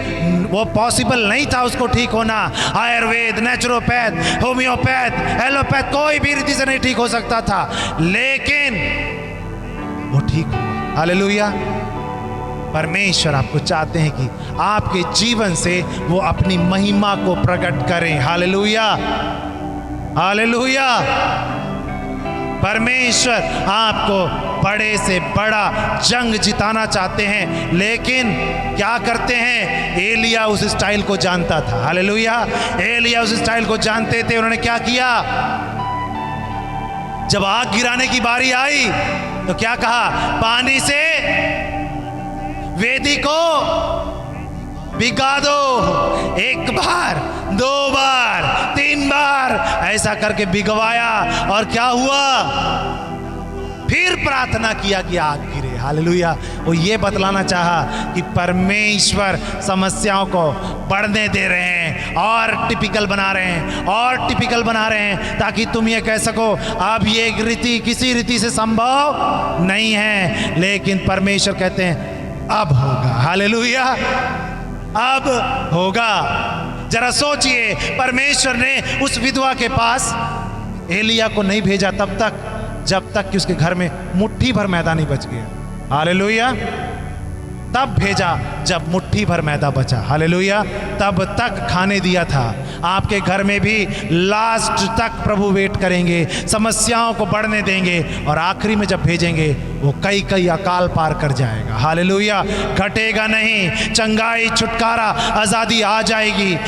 वो पॉसिबल नहीं था उसको ठीक होना, आयुर्वेद, नेचुरोपैथ, होम्योपैथ, एलोपैथ, कोई भी रीति से नहीं ठीक हो सकता था, लेकिन वो ठीक हुआ। हालेलुया। परमेश्वर आपको चाहते हैं कि आपके जीवन से वो अपनी महिमा को प्रकट करें। Hallelujah, hallelujah. परमेश्वर आपको बड़े से बड़ा जंग जिताना चाहते हैं, लेकिन क्या करते हैं? एलिया उस स्टाइल को जानता था। हालेलुया, एलिया उस स्टाइल को जानते थे। उन्होंने क्या किया? जब आग गिराने की बारी आई तो क्या कहा? पानी से वेदी को भिगा दो। एक बार, 2 बार, 3 बार ऐसा करके भिगवाया और क्या हुआ? फिर प्रार्थना किया कि आग गिरे। हालेलुया। वो ये बतलाना चाहा कि परमेश्वर समस्याओं को बढ़ने दे रहे हैं और टिपिकल बना रहे हैं और टिपिकल बना रहे हैं, ताकि तुम ये कह सको अब ये एक रीति किसी रीति से संभव नहीं है। लेकिन परमेश्वर कहते हैं अब होगा। हालेलुया, अब होगा। जरा सोचिए, परमेश्वर ने उस विधवा के पास एलिया को नहीं भेजा तब तक जब तक कि उसके घर में मुट्ठी भर मैदा नहीं बच गया। हालेलुया। तब भेजा जब मुट्ठी भर मैदा बचा। हालेलुया। तब तक खाने दिया था। आपके घर में भी लास्ट तक प्रभु वेट करेंगे, समस्याओं को बढ़ने देंगे और आखिरी में जब भेजेंगे वो कई कई अकाल पार कर जाएगा। हालेलुया। घटेगा नहीं, चंगाई, छुटकारा, आजादी आ जाएगी।